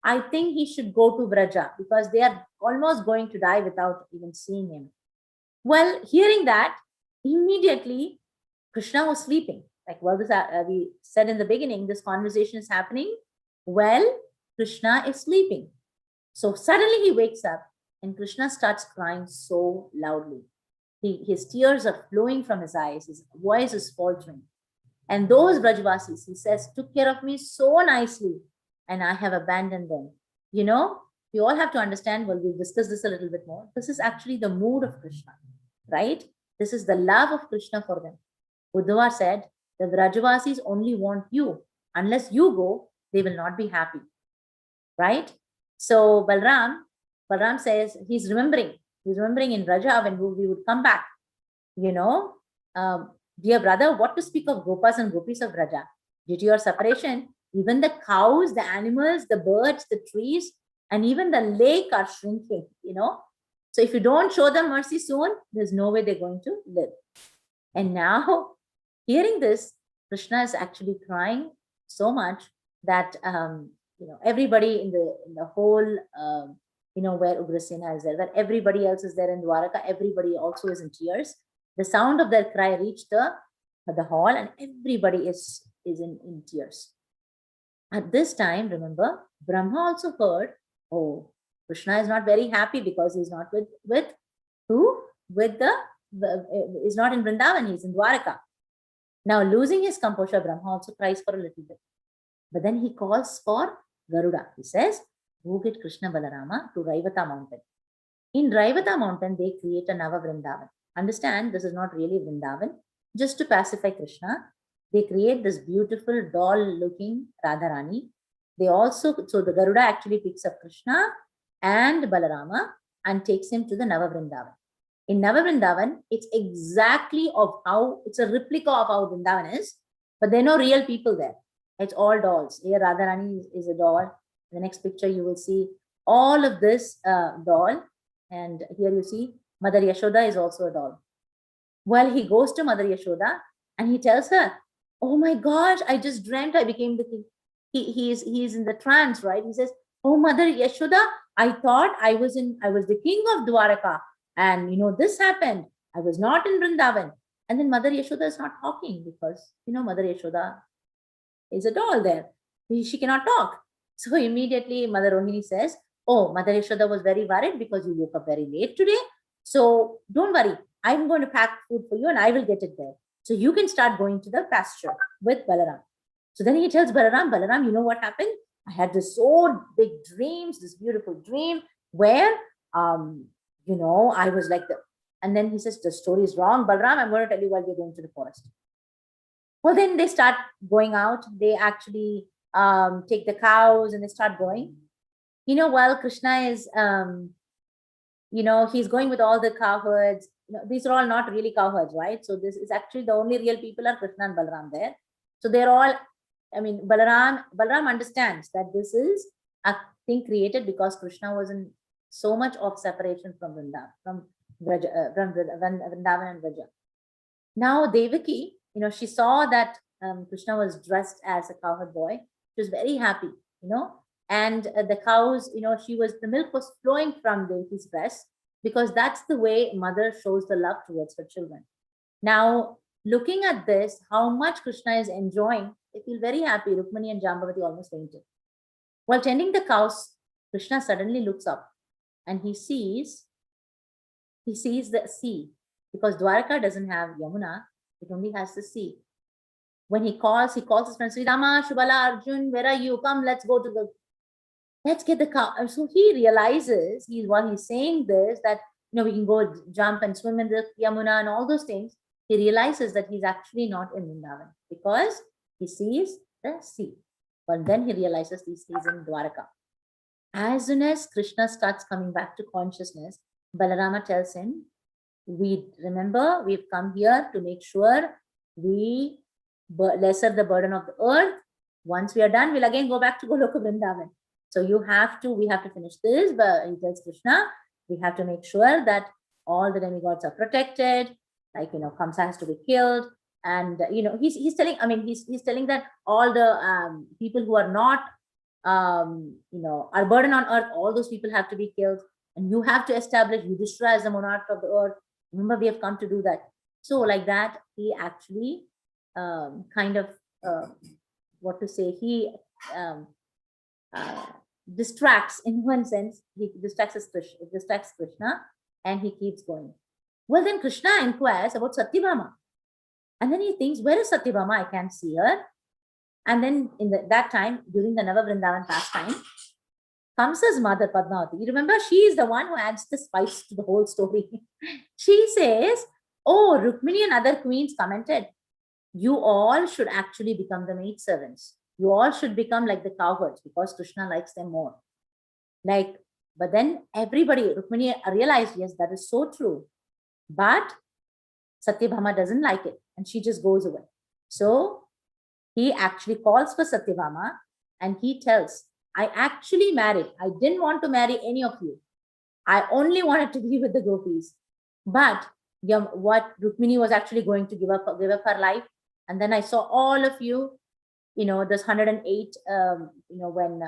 I think he should go to Vraja because they are almost going to die without even seeing him. Well, hearing that, immediately Krishna was sleeping. Like we said in the beginning, this conversation is happening while Krishna is sleeping. So suddenly he wakes up and Krishna starts crying so loudly. His tears are flowing from his eyes. His voice is faltering. And those Brajavasis, he says, took care of me so nicely and I have abandoned them. We all have to understand, well, we'll discuss this a little bit more. This is actually the mood of Krishna, right? This is the love of Krishna for them. Uddhava said, the Brajavasis only want you. Unless you go, they will not be happy, right? So Balram says, he's remembering in Vraja when we would come back, dear brother, what to speak of Gopas and Gopis of Vraja? Due to your separation, even the cows, the animals, the birds, the trees, and even the lake are shrinking, So if you don't show them mercy soon, there's no way they're going to live. And now, hearing this, Krishna is actually crying so much that, everybody in the whole, where Ugrasena is there, where everybody else is there in Dwaraka, everybody also is in tears. The sound of their cry reached the hall and everybody is in tears. At this time, remember, Brahma also heard, oh, Krishna is not very happy because he's not with who? Is not in Vrindavan, he's in Dwaraka. Now, losing his composure, Brahma also cries for a little bit. But then he calls for Garuda. He says, go get Krishna Balarama to Raivata mountain. In Raivata mountain, they create a Nava Vrindavan. Understand, this is not really Vrindavan. Just to pacify Krishna, they create this beautiful doll-looking Radharani. So the Garuda actually picks up Krishna and Balarama and takes him to the Nava Vrindavan. In Nava Vrindavan, it's exactly it's a replica of how Vrindavan is, but there are no real people there. It's all dolls. Here Radharani is a doll. In the next picture, you will see all of this doll. And here you see Mother Yashoda is also a doll. Well, he goes to Mother Yashoda and he tells her, oh my gosh, I just dreamt I became the king. He is in the trance, right? He says, oh Mother Yashoda, I thought I was the king of Dwaraka. And this happened. I was not in Vrindavan. And then Mother Yashoda is not talking because, Mother Yashoda is a doll there. She cannot talk. So immediately Mother Rohini says, oh, Mother Yashoda was very worried because you woke up very late today. So don't worry. I'm going to pack food for you and I will get it there. So you can start going to the pasture with Balaram. So then he tells Balaram, you know what happened? I had this so big dreams, this beautiful dream where, I was like and then he says, the story is wrong. Balaram, I'm going to tell you while we're going to the forest. Well, then they start going out. They actually take the cows and they start going. While Krishna is, he's going with all the cowherds. These are all not really cowherds, right? So this is actually the only real people are Krishna and Balaram there. So they're all, Balaram understands that this is a thing created because Krishna was in so much of separation from Vrindavan, from Vrindavan and Vraja. Now Devaki, she saw that Krishna was dressed as a cowherd boy. She was very happy, and the cows, the milk was flowing from Devaki's breast, because that's the way mother shows the love towards her children. Now, looking at this, how much Krishna is enjoying, they feel very happy. Rukmani and Jambavati almost fainted. While tending the cows, Krishna suddenly looks up and he sees the sea, because Dwarka doesn't have Yamuna, it only has the sea. When he calls his friends, Sridama, Shubala, Arjun, where are you? Come, let's get the cow. And so he realizes, while he's saying this, that we can go jump and swim in the Yamuna and all those things. He realizes that he's actually not in Vrindavan because he sees the sea. But then he realizes he's in Dwaraka. As soon as Krishna starts coming back to consciousness, Balarama tells him, remember, we've come here to make sure we lessen the burden of the earth. Once we are done, we'll again go back to Goloka Vrindavan. So we have to finish this. But he tells Krishna, we have to make sure that all the demigods are protected. Like, Kamsa has to be killed. And, he's telling that all the people who are not, are burden on earth, all those people have to be killed. And you have to establish Yudhishthira as the monarch of the earth. Remember, we have come to do that. So like that, he actually he distracts, in one sense, he distracts Krishna, and he keeps going. Well, then Krishna inquires about Satyabhama. And then he thinks, where is Satyabhama? I can't see her. And then that time, during the Nava Vrindavan pastime, Kamsa's mother, Padmavati, you remember, she is the one who adds the spice to the whole story. She says, oh, Rukmini and other queens commented, you all should actually become the maidservants. You all should become like the cowherds because Krishna likes them more. But then everybody, Rukmini realized, yes, that is so true. But Satyabhama doesn't like it and she just goes away. So he actually calls for Satyabhama and he tells, I actually married. I didn't want to marry any of you. I only wanted to be with the Gopis. But what Rukmini was actually going to give up her life. And then I saw all of you, those 108, when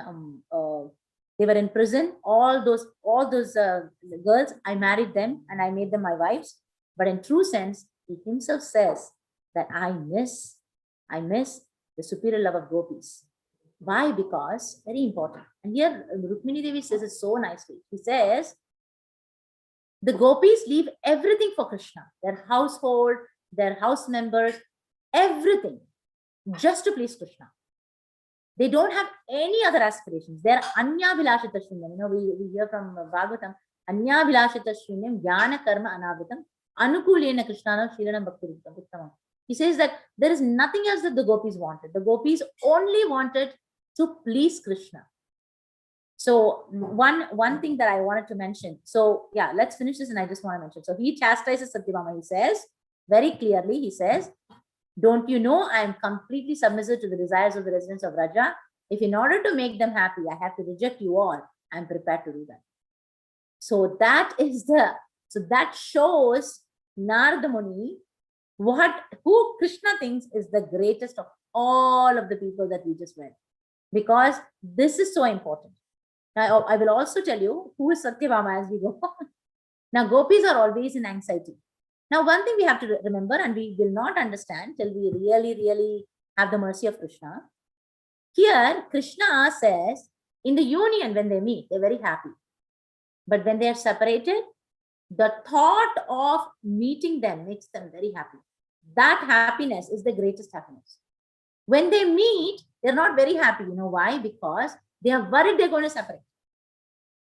they were in prison, all those girls, I married them and I made them my wives. But in true sense, he himself says that I miss the superior love of Gopis. Why? Because, very important. And here Rukmini Devi says it so nicely. She says, the Gopis leave everything for Krishna, their household, their house members, everything, just to please Krishna. They don't have any other aspirations. They're Anya Vilashita Shunyam. We hear from Bhagavatam, Anya Vilashita Shunyam, Jnana Karma Anavatam, Anukulena Krishnana Shiranam Bhakti. He says that there is nothing else that the Gopis wanted. The Gopis only wanted to please Krishna. So one thing that I wanted to mention. So yeah, let's finish this and I just want to mention. So he chastises Satyabhama. He says, very clearly, he says, don't you know I am completely submissive to the desires of the residents of Vraja? If in order to make them happy, I have to reject you all, I am prepared to do that. So that shows Narada Muni who Krishna thinks is the greatest of all of the people that we just read. Because this is so important. Now, I will also tell you who is Satyabhama as we go on. Now, Gopis are always in anxiety. Now, one thing we have to remember, and we will not understand till we really, really have the mercy of Krishna. Here, Krishna says, in the union, when they meet, they're very happy. But when they are separated, the thought of meeting them makes them very happy. That happiness is the greatest happiness. When they meet, they're not very happy. You know why? Because they are worried they're going to separate.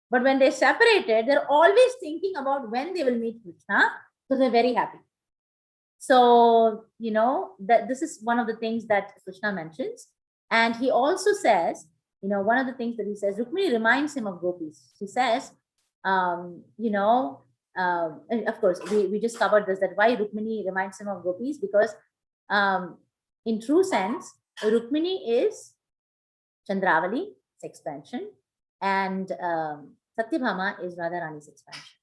But when they're separated, they're always thinking about when they will meet Krishna. So they're very happy. So, that this is one of the things that Krishna mentions. And he also says, one of the things that he says, Rukmini reminds him of Gopis. He says, and of course, we just covered this, that why Rukmini reminds him of Gopis, because in true sense, Rukmini is Chandravali, its expansion, and Satyabhama is Radharani's expansion.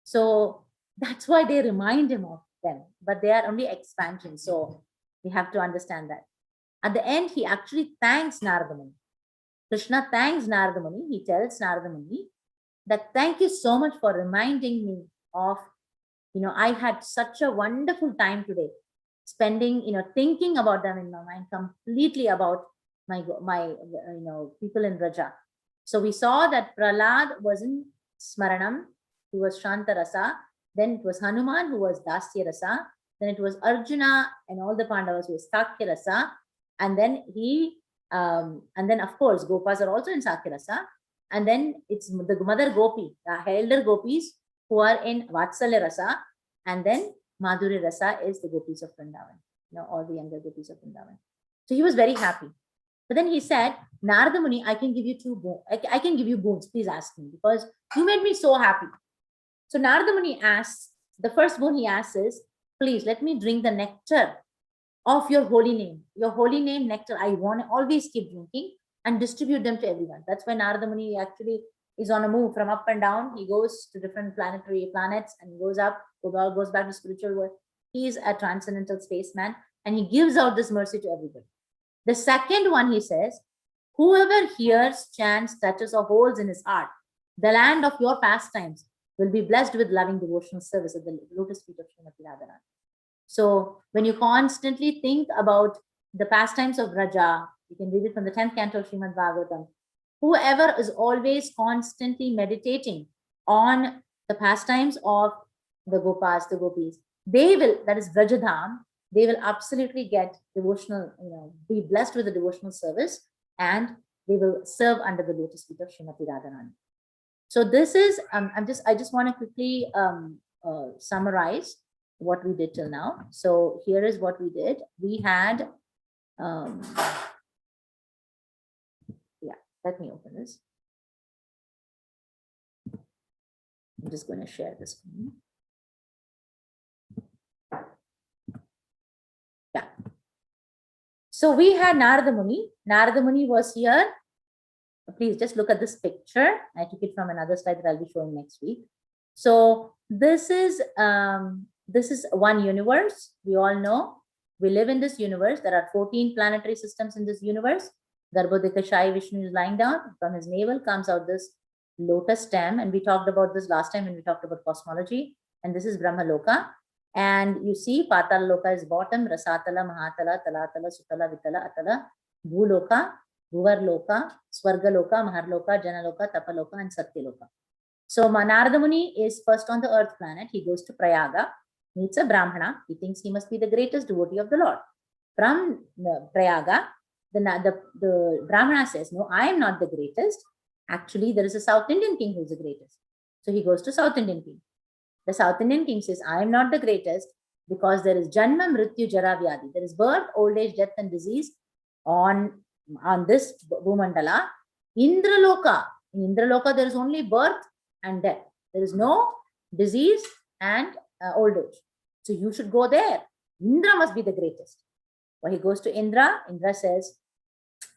So that's why they remind him of them, but they are only expansion. So we have to understand that. At the end, he actually thanks Narada Muni. Krishna thanks Narada Muni. He tells Narada Muni that thank you so much for reminding me of, I had such a wonderful time today, spending, thinking about them in my mind, completely about my people in Raja. So we saw that Prahlad was in Smaranam, he was Shantarasa. Then it was Hanuman who was Dasya Rasa. Then it was Arjuna and all the Pandavas who was Sakya Rasa. And then and then of course Gopas are also in Sakya Rasa. And then it's the mother Gopi, the elder Gopis who are in Vatsalya Rasa. And then Madhuri Rasa is the Gopis of Vrindavan, all the younger Gopis of Vrindavan. So he was very happy. But then he said, Narada Muni, I can give you I can give you boons. Please ask me, because you made me so happy. So Narada Muni asks, the first boon he asks is, please let me drink the nectar of your holy name. Your holy name nectar, I want to always keep drinking and distribute them to everyone. That's why Narada Muni actually is on a move from up and down. He goes to different planets and goes up, goes back to spiritual world. He is a transcendental spaceman and he gives out this mercy to everybody. The second one, he says, whoever hears, chants, touches, or holds in his heart the land of your pastimes will be blessed with loving devotional service at the lotus feet of Srimati Radharani. So when you constantly think about the pastimes of Raja, you can read it from the 10th canto of Srimad Bhagavatam. Whoever is always constantly meditating on the pastimes of the Gopas, the Gopis, they will, that is Vrajadham, they will absolutely get devotional, be blessed with a devotional service, and they will serve under the lotus feet of Srimati Radharani. So this is, I just want to quickly summarize what we did till now. So here is what we did. We had, let me open this. I'm just going to share this screen. Yeah. So we had Narada Muni. Narada Muni was here. Please just look at this picture. I took it from another slide that I'll be showing next week. So this is one universe. We all know we live in this universe. There are 14 planetary systems in this universe. Garbhodika Shai Vishnu is lying down. From his navel comes out this lotus stem. And we talked about this last time when we talked about cosmology. And this is Brahma Loka. And you see Patala Loka is bottom, Rasatala, Mahatala, Talatala, Sutala, Vitala, Atala, Bhuloka, Bhuvar Loka, Swarga Loka, Mahar Loka, Jana Loka, Tapa Loka, and Satya Loka. So Narada Muni is first on the earth planet. He goes to Prayaga, meets a Brahmana. He thinks he must be the greatest devotee of the Lord. From Prayaga, the Brahmana says, no, I am not the greatest. Actually, there is a South Indian king who is the greatest. So he goes to South Indian king. The South Indian king says, I am not the greatest because there is Janma, Mrityu, Jara, Vyadi. There is birth, old age, death, and disease on this Bhumandala. Indraloka. In Indraloka, there is only birth and death. There is no disease and old age. So you should go there. Indra must be the greatest. When he goes to Indra, Indra says,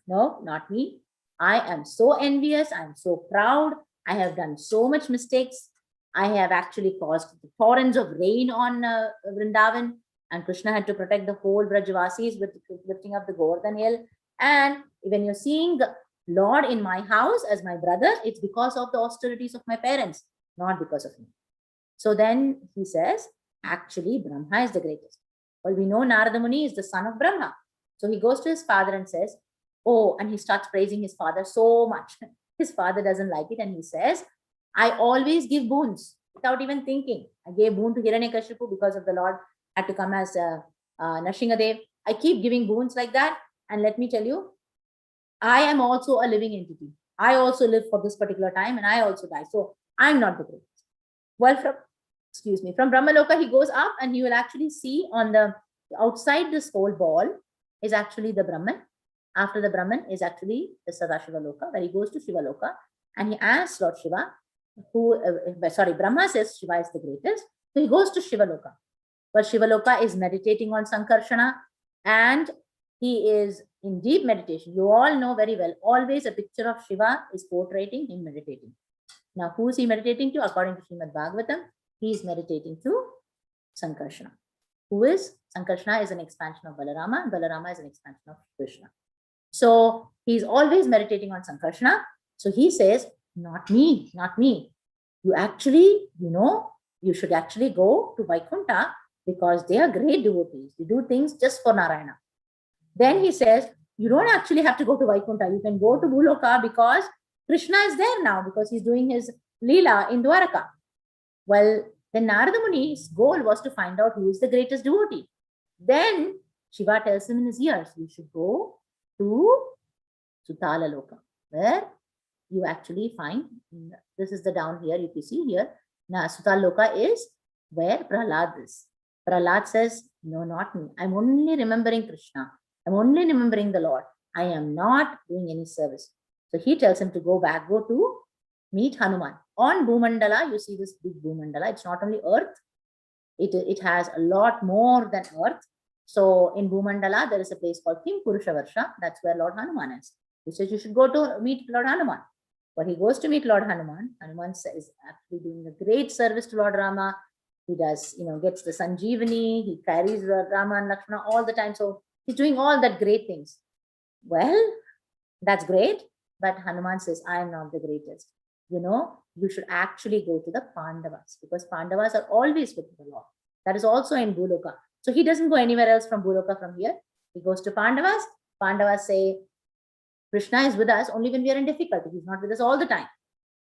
no, not me. I am so envious. I am so proud. I have done so much mistakes. I have actually caused the torrents of rain on Vrindavan, and Krishna had to protect the whole Brajavasis with lifting up the Govardhan hill. And when you're seeing the Lord in my house as my brother, it's because of the austerities of my parents, not because of me. So then he says, actually, Brahma is the greatest. Well, we know Narada Muni is the son of Brahma. So he goes to his father and says, oh, and he starts praising his father so much. His father doesn't like it, and he says, I always give boons without even thinking. I gave boon to Hiranyakashipu because of the Lord had to come as Nrsingadev. I keep giving boons like that. And let me tell you, I am also a living entity. I also live for this particular time and I also die. So I'm not the greatest. Well, excuse me, from Brahmaloka, he goes up and you will actually see on the outside this whole ball is actually the Brahman. After the Brahman is actually the Sadashiva Loka, where he goes to Shiva Loka and he asks Lord Shiva, Brahma says Shiva is the greatest. So he goes to Shiva Loka. But Shiva Loka is meditating on Sankarshana and he is in deep meditation. You all know very well, always a picture of Shiva is portraying him meditating. Now, who is he meditating to? According to Srimad Bhagavatam, he is meditating to Sankarshana. Who is? Sankarshana is an expansion of Balarama, and Balarama is an expansion of Krishna. So he's always meditating on Sankarshana. So he says, not me, not me. You actually, you should actually go to Vaikuntha because they are great devotees. They do things just for Narayana. Then he says, you don't actually have to go to Vaikuntha. You can go to Bhuloka because Krishna is there now because he's doing his Leela in Dwaraka. Well, then Narada Muni's goal was to find out who is the greatest devotee. Then Shiva tells him in his ears, you should go to Sutala Loka, where you actually find, this is the down here, if you see here, now Sutala Loka is where Prahlad is. Prahlad says, no, not me. I'm only remembering Krishna. I'm only remembering the Lord. I am not doing any service. So he tells him to go back, go to meet Hanuman. On Bhumandala, you see this big Bhumandala. It's not only earth. It has a lot more than earth. So in Bhumandala, there is a place called Kim Purusha Varsha. That's where Lord Hanuman is. He says you should go to meet Lord Hanuman. But he goes to meet Lord Hanuman. Hanuman is actually doing a great service to Lord Rama. He does, gets the Sanjeevani. He carries Rama and Lakshmana all the time. So he's doing all that great things. Well, that's great. But Hanuman says, I am not the greatest. You should actually go to the Pandavas because Pandavas are always with the Lord. That is also in Bhuloka. So he doesn't go anywhere else from Bhuloka from here. He goes to Pandavas. Pandavas say, Krishna is with us only when we are in difficulty. He's not with us all the time.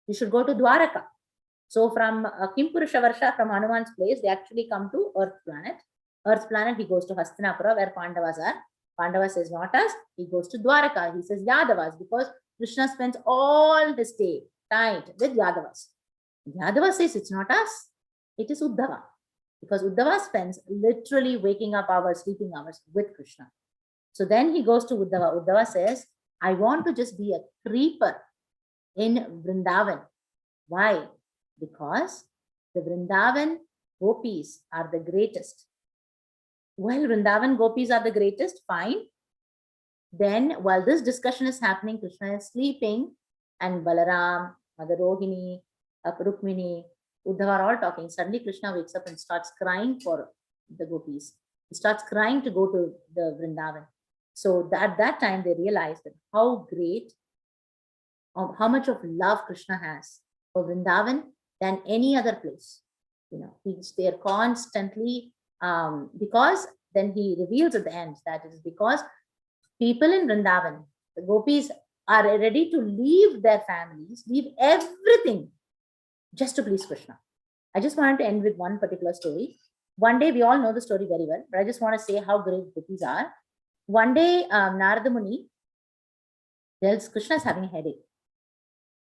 You should go to Dwaraka. So from Kim Purusha Varsha, from Hanuman's place, they actually come to Earth planet. Earth planet, he goes to Hastinapura where Pandavas are. Pandava says, not us. He goes to Dwaraka. He says Yadavas because Krishna spends all his day tied with Yadavas. Yadava says, it's not us. It is Uddhava. Because Uddhava spends literally waking up hours, sleeping hours with Krishna. So then he goes to Uddhava. Uddhava says, I want to just be a creeper in Vrindavan. Why? Because the Vrindavan Gopis are the greatest. Well, Vrindavan Gopis are the greatest, fine. Then while this discussion is happening, Krishna is sleeping and Balaram, Mother Rohini, Rukmini, Uddhava are all talking. Suddenly Krishna wakes up and starts crying for the Gopis. He starts crying to go to the Vrindavan. So at that time they realized that how great, how much of love Krishna has for Vrindavan than any other place. He's there constantly because then he reveals at the end that it is because people in Vrindavan, the Gopis, are ready to leave their families, leave everything just to please Krishna. I just wanted to end with one particular story. One day, we all know the story very well, but I just want to say how great Gopis are. One day, Narada Muni tells Krishna is having a headache.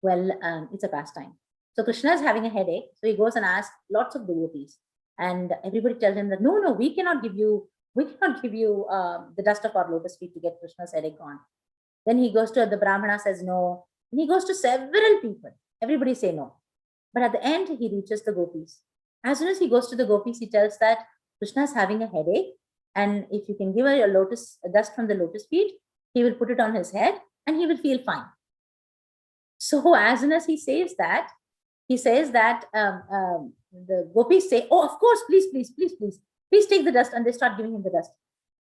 Well, it's a pastime. So Krishna is having a headache. So he goes and asks lots of devotees. And everybody tells him that, no, we cannot give you the dust of our lotus feet to get Krishna's headache gone. Then he goes to the Brahmana, says no. And he goes to several people. Everybody say no. But at the end, he reaches the Gopis. As soon as he goes to the Gopis, he tells that Krishna is having a headache. And if you can give her a dust from the lotus feet, he will put it on his head and he will feel fine. So as soon as he says that, the Gopis say, oh, of course, please take the dust. And they start giving him the dust.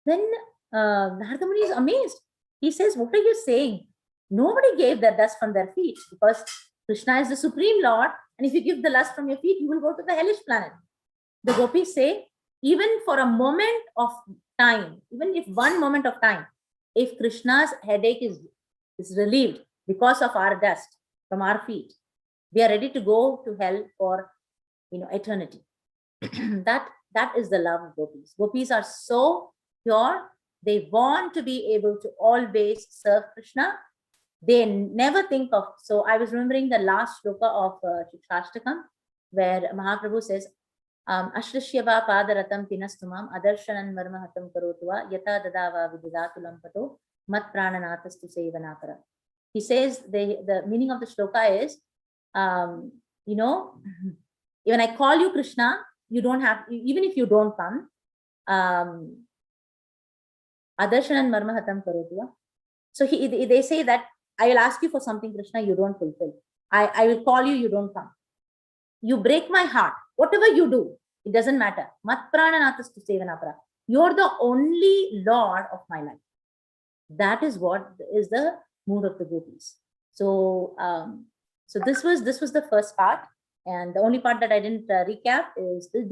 Then Narada Muni is amazed. He says, what are you saying? Nobody gave the dust from their feet because Krishna is the Supreme Lord. And if you give the dust from your feet, you will go to the hellish planet. The Gopis say, even for a moment of time, even if one moment of time, if Krishna's headache is relieved because of our dust from our feet, we are ready to go to hell for eternity. That is the love of Gopis. Gopis are so pure. They want to be able to always serve Krishna. They never think of. So I was remembering the last shloka of Shikshashtakam, where Mahaprabhu says, Ashrishyava padaratam tinastumam adarshanan marmahatam karotva yata dadava vididatulam pato mat prananatastu sevanakara. He says the meaning of the shloka is, when I call you Krishna, you don't have, even if you don't come, adarshanan marmahatam karotva. So they say that I will ask you for something, Krishna, you don't fulfill. I will call you, you don't come. You break my heart. Whatever you do, it doesn't matter. Mat prananatastu sevanakara. You're the only Lord of my life. That is what is the mood of the Gopis. So, so this was the first part, and the only part that I didn't recap is the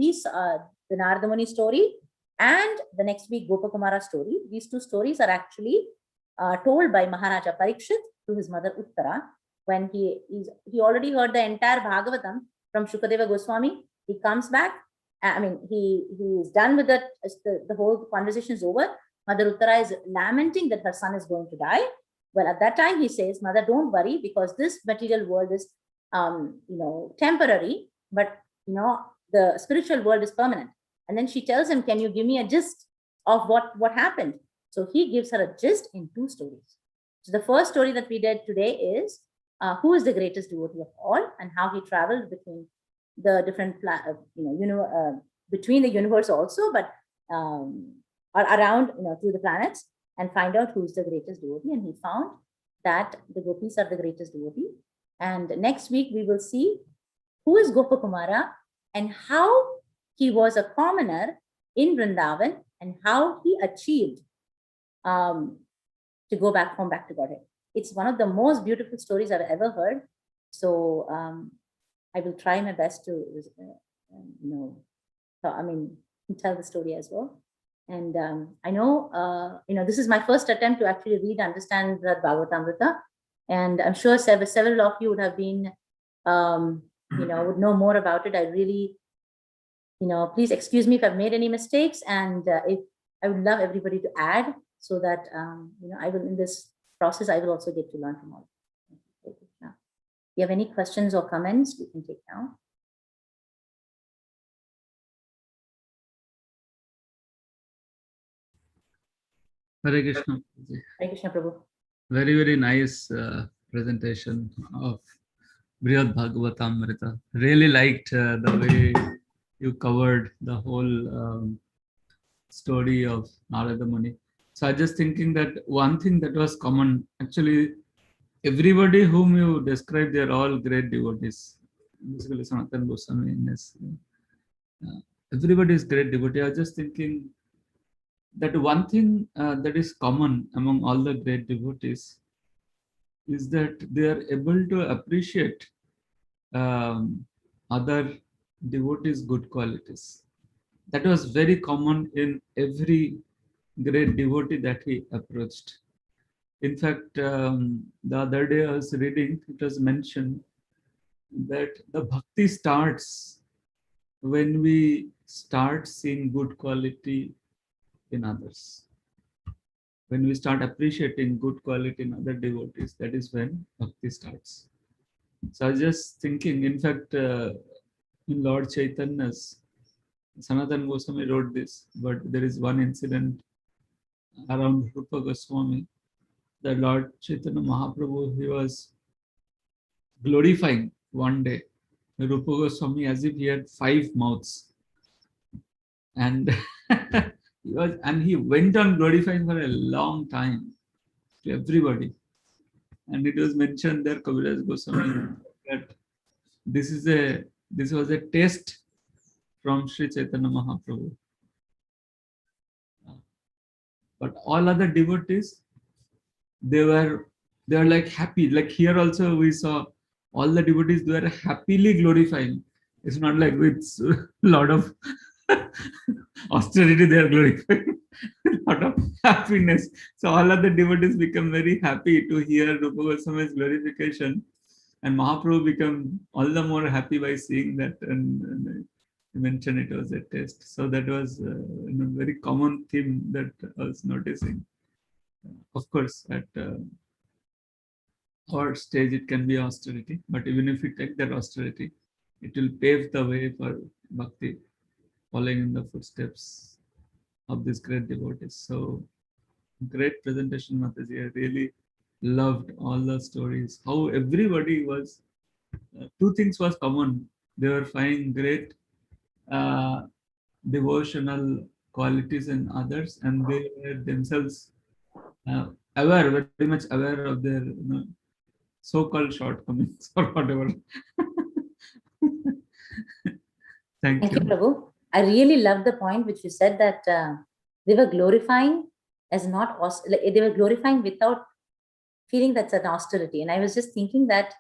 Narada Muni story and the next week Gopakumara story. These two stories are actually told by Maharaja Parikshit to his mother Uttara when he already heard the entire Bhagavatam from Shukadeva Goswami. He comes back. I mean, he is done with it. The whole conversation is over. Mother Uttara is lamenting that her son is going to die. Well, at that time, he says, Mother, don't worry, because this material world is, temporary, but, the spiritual world is permanent. And then she tells him, can you give me a gist of what happened? So he gives her a gist in two stories. So the first story that we did today is who is the greatest devotee of all, and how he traveled between the different, between the universe also, but around, through the planets, and find out who's the greatest devotee. And he found that the Gopis are the greatest devotee. And next week we will see who is Gopakumara and how he was a commoner in Vrindavan and how he achieved to go back home, back to Godhead. It's one of the most beautiful stories I've ever heard. So I will try my best to, tell the story as well. And I know, this is my first attempt to actually read, understand the Bhagavatamrta. And I'm sure several of you would have been, would know more about it. I really, please excuse me if I've made any mistakes. And if I would love everybody to add so that, I will, in this process, I will also get to learn from all. If you have any questions or comments, we can take now. Hare Krishna. Hare Krishna, Prabhu. Very, very nice presentation of Brihad Bhagavatamrta. Really liked the way you covered the whole story of Narada Muni. So I was just thinking that one thing that was common, actually, everybody whom you describe, they are all great devotees. Basically, Sanatana Goswami is everybody is great devotee. I was just thinking that one thing that is common among all the great devotees is that they are able to appreciate other devotees' good qualities. That was very common in every great devotee that he approached. In fact, the other day I was reading, it was mentioned that the bhakti starts when we start seeing good quality in others. When we start appreciating good quality in other devotees, that is when bhakti starts. So I was just thinking, in fact, in Lord Chaitanya's, Sanatana Goswami wrote this, but there is one incident around Rupa Goswami. The Lord Chaitanya Mahaprabhu, he was glorifying one day Rupa Goswami as if he had 5 mouths. And he went on glorifying for a long time to everybody. And it was mentioned there, Kaviraj Goswami, that this was a test from Sri Chaitanya Mahaprabhu. But all other devotees, they were like happy. Like here also we saw all the devotees, they were happily glorifying. It's not like with a lot of austerity they are glorifying. A lot of happiness. So all other devotees become very happy to hear Rupa Goswami's glorification. And Mahaprabhu became all the more happy by seeing that, and he mentioned it was a test. So that was a very common theme that I was noticing. Of course, at our stage, it can be austerity, but even if we take that austerity, it will pave the way for bhakti. following in the footsteps of these great devotees. So great presentation, Mataji. I really loved all the stories. How everybody was, two things was common. They were finding great uh, devotional qualities in others, and they were themselves aware, very much aware of their so-called shortcomings or whatever. Thank Thank you, you. Prabhu. I really love the point which you said that they were glorifying as not they were glorifying without feeling that's an austerity. And I was just thinking that,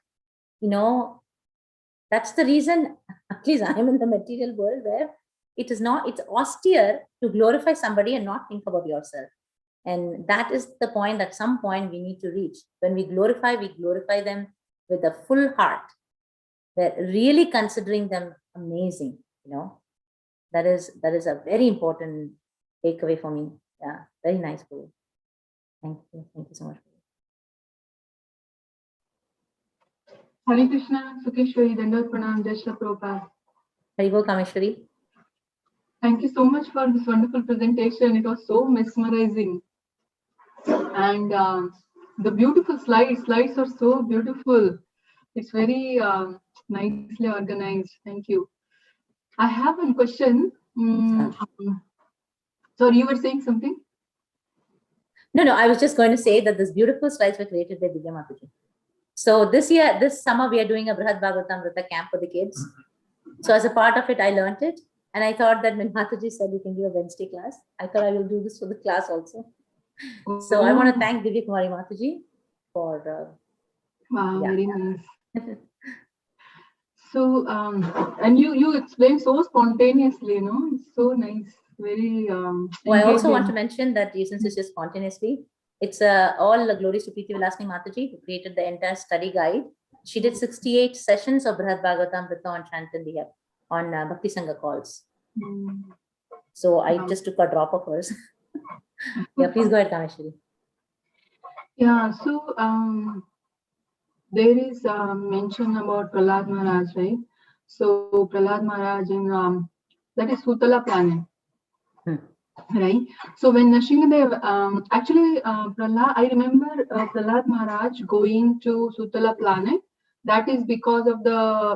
that's the reason, at least I am in the material world where it's austere to glorify somebody and not think about yourself. And that is the point, at some point we need to reach. When we glorify them with a full heart. We're really considering them amazing, That is a very important takeaway for me. Yeah, very nice, Guru. Thank you. Thank you so much. Hare Krishna, Sukhesvari, Dandavat Pranam, Jai Shri Prabhupada. Haribol Kameshwari. Thank you so much for this wonderful presentation. It was so mesmerizing. And the beautiful slides are so beautiful. It's very nicely organized. Thank you. I have one question. Sorry, you were saying something? No, I was just going to say that these beautiful slides were created by Divya Mataji. So this summer, we are doing a Brhat Bhagavatamrta camp for the kids. So as a part of it, I learned it. And I thought that when Mataji said you can do a Wednesday class, I thought I will do this for the class also. So I want to thank Divya Kumari Mataji for... wow, very nice. So, and you explained so spontaneously, It's so nice. Very I also want to mention that since it's just spontaneously, it's all glories to Preeti Vilasini Mataji, who created the entire study guide. She did 68 sessions of Brhat Bhagavatamrta on chanting on Bhakti Sangha calls. So I just took a drop of hers. Yeah, please go ahead, Kameshwari. Yeah, so there is mention about Prahlad Maharaj, right? So Prahlad Maharaj in that is Sutala planet. Right. So when Nrsimhadev, actually, I remember Prahlad Maharaj going to Sutala planet. That is because of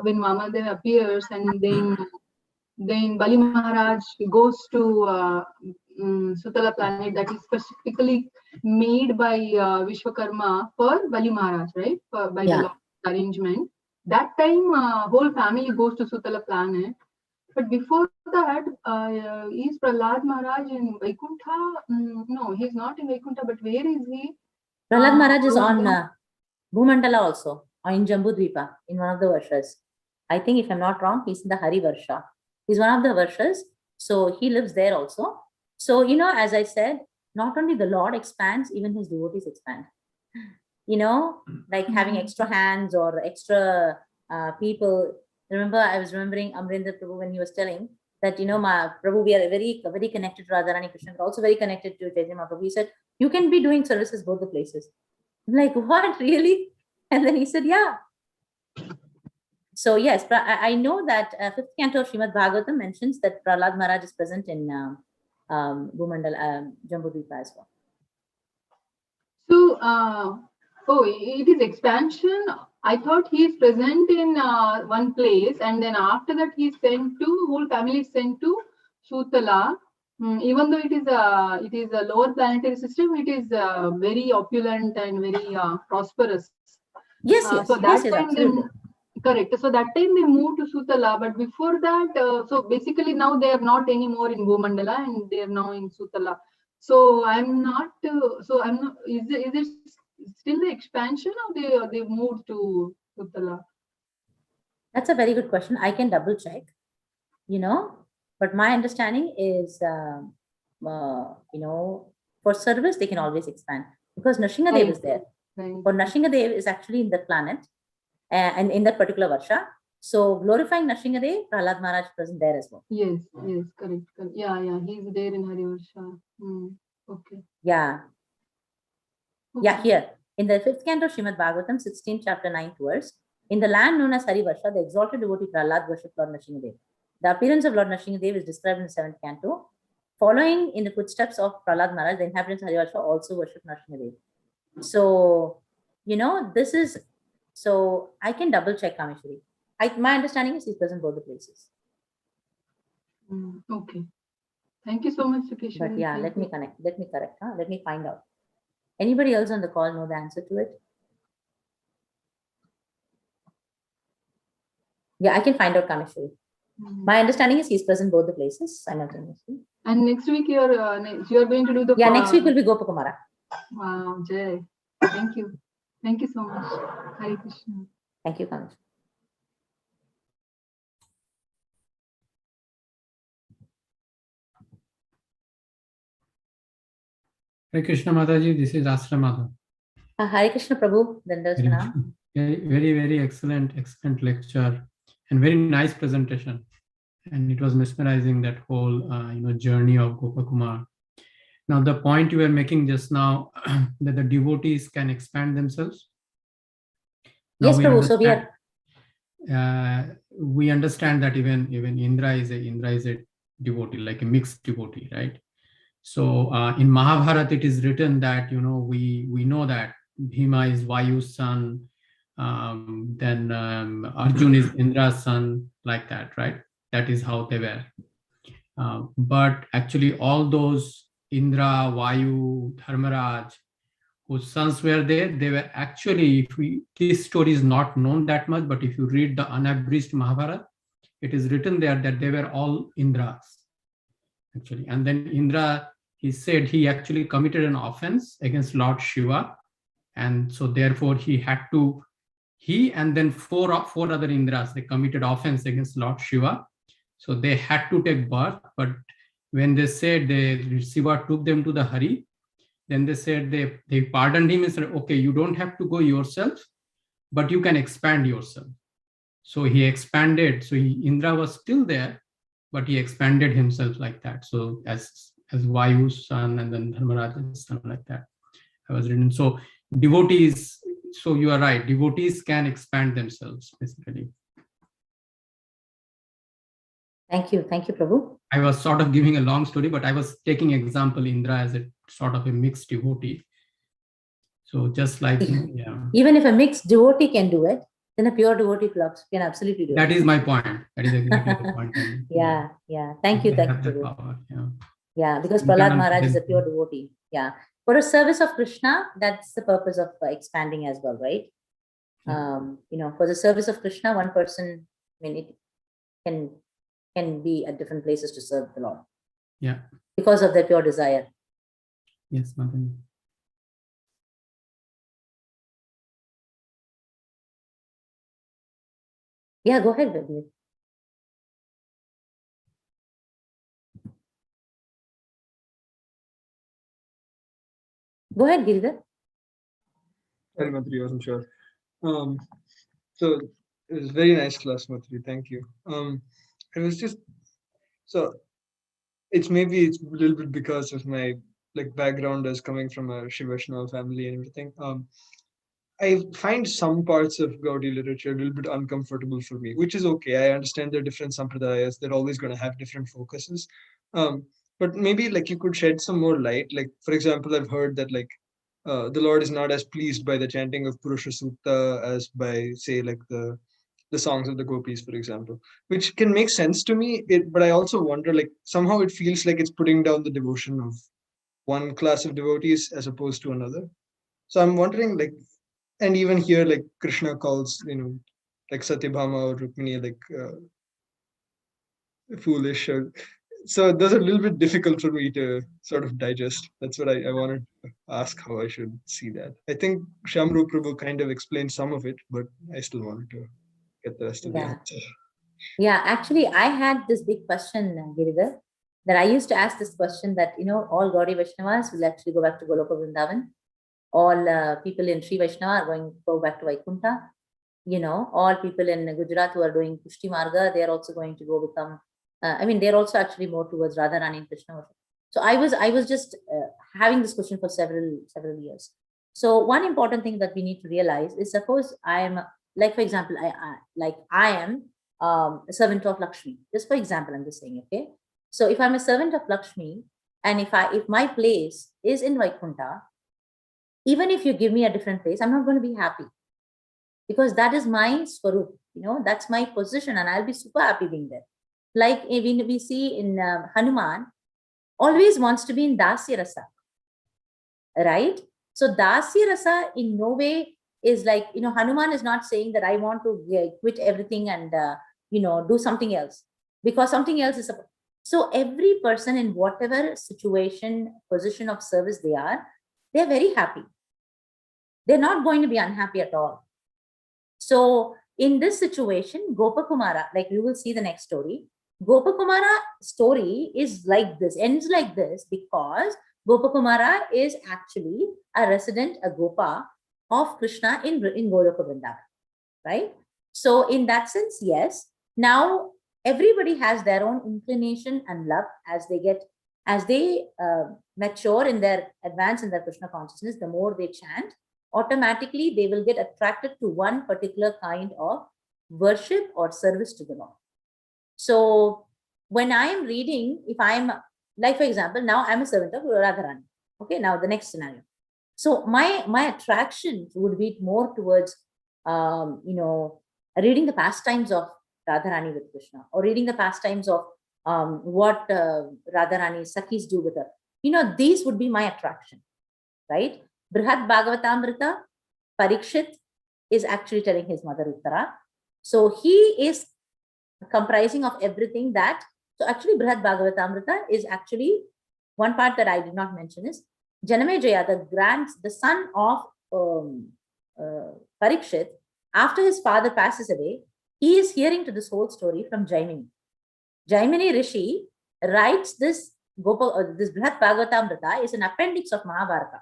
when Vamadev appears, and then Bali Maharaj goes to Sutala planet. That is specifically made by Vishwakarma for Bali Maharaj, right? By the arrangement. That time, whole family goes to Sutala planet. But before that, is Prahlad Maharaj in Vaikuntha? No, he's not in Vaikuntha, but where is he? Prahlad Maharaj is on Bhumandala also, or in Jambudvipa, in one of the Varshas. I think, if I'm not wrong, he's in the Hari Varsha. He's one of the Varshas, so he lives there also. So, as I said, not only the Lord expands, even his devotees expand. Like having extra hands or extra people. Remember, I was remembering Amrinder Prabhu when he was telling that, Prabhu, we are very, very connected to Radharani Krishna, but also very connected to Chaitanya Mahaprabhu. He said, you can be doing services both the places. I'm like, what, really? And then he said, yeah. So yes, I know that 5th canto of Srimad Bhagavatam mentions that Prahlad Maharaj is present in Bhumandal, Jambudvipa as well. So, it is expansion. I thought he is present in one place, and then after that he is sent to, whole family is sent to Sutala. Even though it is a lower planetary system, it is very opulent and very prosperous. Yes, so that yes, time correct. So that time they moved to Sutala, but before that, so basically now they are not anymore in Bhumandala, and they are now in Sutala. So I'm not. Is it still the expansion, or they moved to Sutala? That's a very good question. I can double check. But my understanding is, for service they can always expand because Nrsimhadev is there. For Nrsimhadev is actually in the planet, and in that particular Varsha. So glorifying Nrsimhadev, Prahlad Maharaj present there as well. Yes, correct. Yeah, he's there in Hari Varsha. Okay. Yeah. Okay. Yeah, here in the 5th canto of Srimad Bhagavatam, 16th chapter, 9th verse, in the land known as Hari Varsha, the exalted devotee Prahlad worshipped Lord Nrsimhadev. the appearance of Lord Nrsimhadev is described in the 7th canto. Following in the footsteps of Prahlad Maharaj, the inhabitants of Harivarsha also worship Nrsimhadev. So, this is, so I can double check Kameshwari. My understanding is he's present both the places. Okay. Thank you so much, Sukhesvari. But yeah, let me correct. Let me find out. Anybody else on the call know the answer to it? Yeah, I can find out Kameshwari. My understanding is he's present both the places simultaneously. And next week you're going to do the next week will be Gopakumara. Wow, Jay. Thank you. Thank you so much. Hare Krishna. Thank you, Kameshwari. Hare Krishna Mataji, this is Asramada. Hare Krishna Prabhu, Dandasana. Very, very excellent lecture and very nice presentation. And it was mesmerizing, that whole journey of Gopakumar. Now the point you were making just now, that the devotees can expand themselves. Yes, Prabhu. So we understand that even Indra is a devotee, like a mixed devotee, right? So in Mahabharata, it is written that we know that Bhima is Vayu's son, then Arjun is Indra's son, like that, right? That is how they were. But actually, all those Indra, Vayu, Dharmaraj, whose sons were there, they were actually, this story is not known that much, but if you read the unabridged Mahabharata, it is written there that they were all Indras, actually. And then Indra, he said he actually committed an offense against Lord Shiva. And so therefore he and then four other Indras, they committed offense against Lord Shiva. So they had to take birth, but when they said Shiva took them to the Hari, then they said they pardoned him and said, okay, you don't have to go yourself, but you can expand yourself. So he expanded. So Indra was still there, but he expanded himself like that. So as Vayu's son and then Dharmaraj's son, like that. I was written. So devotees, so you are right, devotees can expand themselves, basically. Thank you, Prabhu. I was sort of giving a long story, but I was taking example Indra as a sort of a mixed devotee. So just like, even if a mixed devotee can do it, then a pure devotee can absolutely do it. That is my point. That is exactly the point. Yeah. Thank you, Prabhu. Yeah, because Prahlad Maharaj is a pure devotee. Yeah. For a service of Krishna, that's the purpose of expanding as well, right? Yeah. For the service of Krishna, one person, it can be at different places to serve the Lord. Yeah. Because of their pure desire. Yes, Mataji. Yeah, go ahead, baby. Go ahead, Giridhar. Sorry, Matri, I wasn't sure. So it was very nice class, Matri. Thank you. It was just, so it's a little bit because of my background as coming from a Shiva Vaishnava family and everything. I find some parts of Gaudiya literature a little bit uncomfortable for me, which is okay. I understand they're different sampradayas. They're always going to have different focuses. But maybe you could shed some more light. For example, I've heard that the Lord is not as pleased by the chanting of Purusha Sukta as by, say, the songs of the Gopis, for example, which can make sense to me. But I also wonder, somehow it feels like it's putting down the devotion of one class of devotees as opposed to another. So I'm wondering, and even here, Krishna calls, Satyabhama or Rukmini, foolish. So those are a little bit difficult for me to sort of digest. That's what I wanted to ask, how I should see that. I think Shamru Prabhu kind of explained some of it, but I still wanted to get the rest of the answer. Yeah, actually, I had this big question, Giridhar, that I used to ask this question that, all Gaudiya Vaishnavas will actually go back to Goloka Vrindavan. All people in Sri Vaishnava are going to go back to Vaikunta. All people in Gujarat who are doing Pushti Marga, they are also going to go become, they're also actually more towards Radharani and Krishna. So I was just having this question for several years. So one important thing that we need to realize is, suppose I am, for example, I am a servant of Lakshmi. Just for example, I'm just saying, okay? So if I'm a servant of Lakshmi, and if my place is in Vaikunta, even if you give me a different place, I'm not going to be happy, because that is my swarup, that's my position, and I'll be super happy being there. Like we see in Hanuman, always wants to be in Dasi Rasa, right? So Dasi Rasa in no way is like, Hanuman is not saying that I want to quit everything and, do something else, because something else is. So every person in whatever situation, position of service they're very happy. They're not going to be unhappy at all. So in this situation, Gopakumara, like we will see the next story, Gopakumara story is like this, ends like this, because Gopakumara is actually a resident, a Gopa of Krishna in Goloka Vrindavan, right? So in that sense, yes. Now everybody has their own inclination and love as they mature in their advance in their Krishna consciousness. The more they chant, automatically they will get attracted to one particular kind of worship or service to the Lord. So when I am reading, if I'm like, for example, now I'm a servant of Radharani. Okay, now the next scenario. So my attraction would be more towards reading the pastimes of Radharani with Krishna, or reading the pastimes of what Radharani Sakhis do with her. These would be my attraction, right? Brhat Bhagavatamrta, Parikshit is actually telling his mother Uttara. So he is comprising of everything that. So actually Brhat Bhagavatamrta is actually one part that I did not mention is Janamejaya, the son of Parikshit, after his father passes away, he is hearing to this whole story from Jaimini. Jaimini Rishi writes this this Brhat Bhagavatamrta is an appendix of Mahabharata.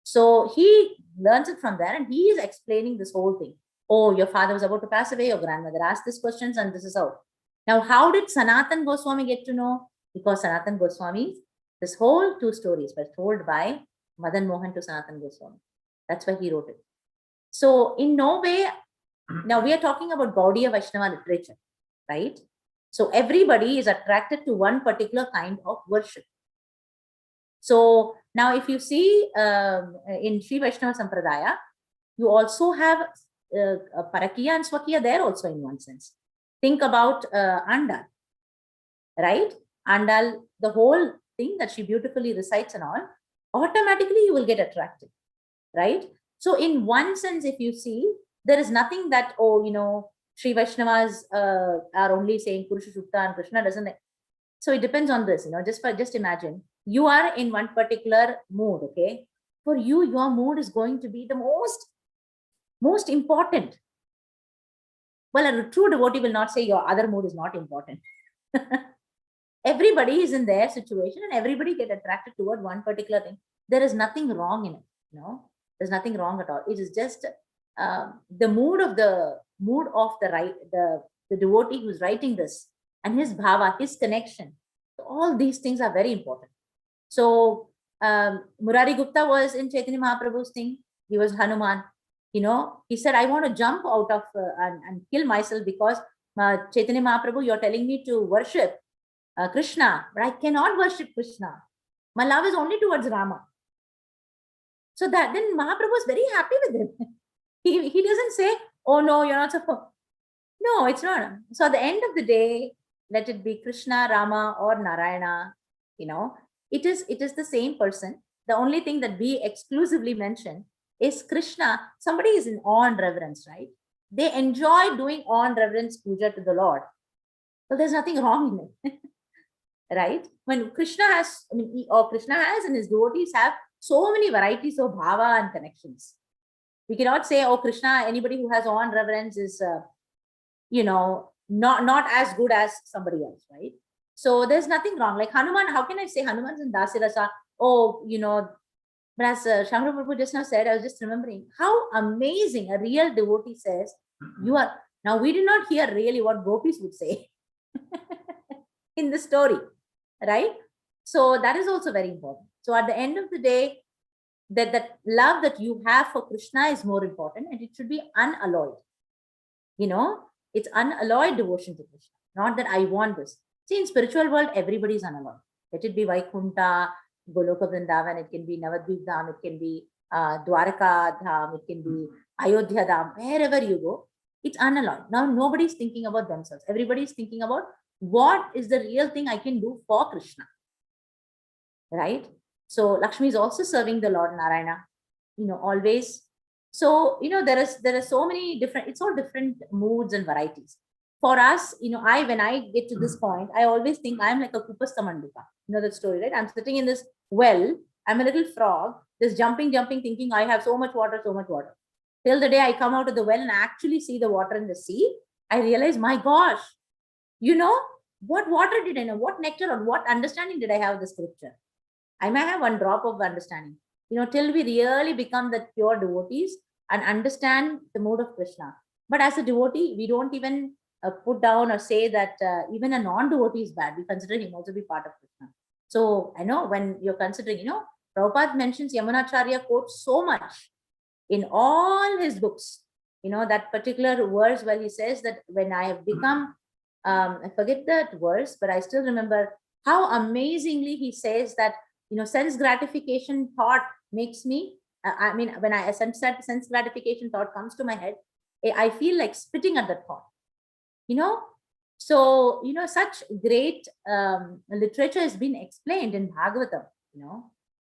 So he learns it from there, and he is explaining this whole thing. Oh, your father was about to pass away, your grandmother asked these questions, and this is how. Now, how did Sanatan Goswami get to know? Because Sanatan Goswami, this whole two stories were told by Madan Mohan to Sanatan Goswami. That's why he wrote it. So in no way, now we are talking about Gaudiya Vaishnava literature, right? So everybody is attracted to one particular kind of worship. So now if you see in Sri Vaishnava Sampradaya, you also have Parakiya and Swakiya there also in one sense. Think about Andal, right? Andal, the whole thing that she beautifully recites and all, automatically you will get attracted, right? So in one sense, if you see, there is nothing that, Sri Vaishnavas are only saying Purusha Sukta and Krishna doesn't. So it depends on this, just imagine, you are in one particular mood, okay? For you, your mood is going to be the most important. Well, a true devotee will not say your other mood is not important. Everybody is in their situation and everybody get attracted toward one particular thing. There is nothing wrong in it, There's nothing wrong at all. It is just the mood of the devotee who's writing this, and his bhava, his connection. So all these things are very important. So Murari Gupta was in Chaitanya Mahaprabhu's thing. He was Hanuman. He said, I want to jump out of and kill myself because Chaitanya Mahaprabhu, you're telling me to worship Krishna, but I cannot worship Krishna. My love is only towards Rama. So that then Mahaprabhu was very happy with him. He doesn't say, oh no, you're not supposed. No, it's not. So at the end of the day, let it be Krishna, Rama, or Narayana, it is the same person. The only thing that we exclusively mention is Krishna. Somebody is in awe and reverence, right? They enjoy doing awe and reverence puja to the Lord. So there's nothing wrong in it. Right? When Krishna has, Krishna has and his devotees have so many varieties of bhava and connections. We cannot say, oh, Krishna, anybody who has awe and reverence is, not as good as somebody else, right? So there's nothing wrong. Like Hanuman, how can I say Hanuman's in Dasi Rasa? Oh, but as Shamra Prabhu just now said, I was just remembering how amazing a real devotee says, you are. Now, we did not hear really what Gopis would say in the story, right? So that is also very important. So at the end of the day, that love that you have for Krishna is more important, and it should be unalloyed. It's unalloyed devotion to Krishna. Not that I want this. See, in spiritual world, everybody is unalloyed. Let it be Vaikunta, Goloka Vrindavan, it can be Navadvip Dham, it can be Dwaraka Dham, it can be Ayodhya Dham, wherever you go, it's unalloyed. Now, nobody's thinking about themselves. Everybody's thinking about what is the real thing I can do for Krishna, right? So Lakshmi is also serving the Lord Narayana, always. So, there are so many different, it's all different moods and varieties. For us, when I get to this point, I always think I'm like a Kupastha Manduka. You know that story, right? I'm sitting in this well, I'm a little frog, just jumping, thinking I have so much water. Till the day I come out of the well and actually see the water in the sea, I realize, my gosh, what water did I know? What nectar or what understanding did I have of the scripture? I may have one drop of understanding, till we really become that pure devotees and understand the mood of Krishna. But as a devotee, we don't even put down or say that even a non-devotee is bad. We consider him also be part of Krishna. So I know when you're considering, Prabhupada mentions Yamunacharya quotes so much in all his books, that particular verse where he says that when I have become, I forget that verse, but I still remember how amazingly he says that, sense gratification thought makes me, when I sense gratification thought comes to my head, I feel like spitting at the thought, So, such great literature has been explained in Bhagavatam,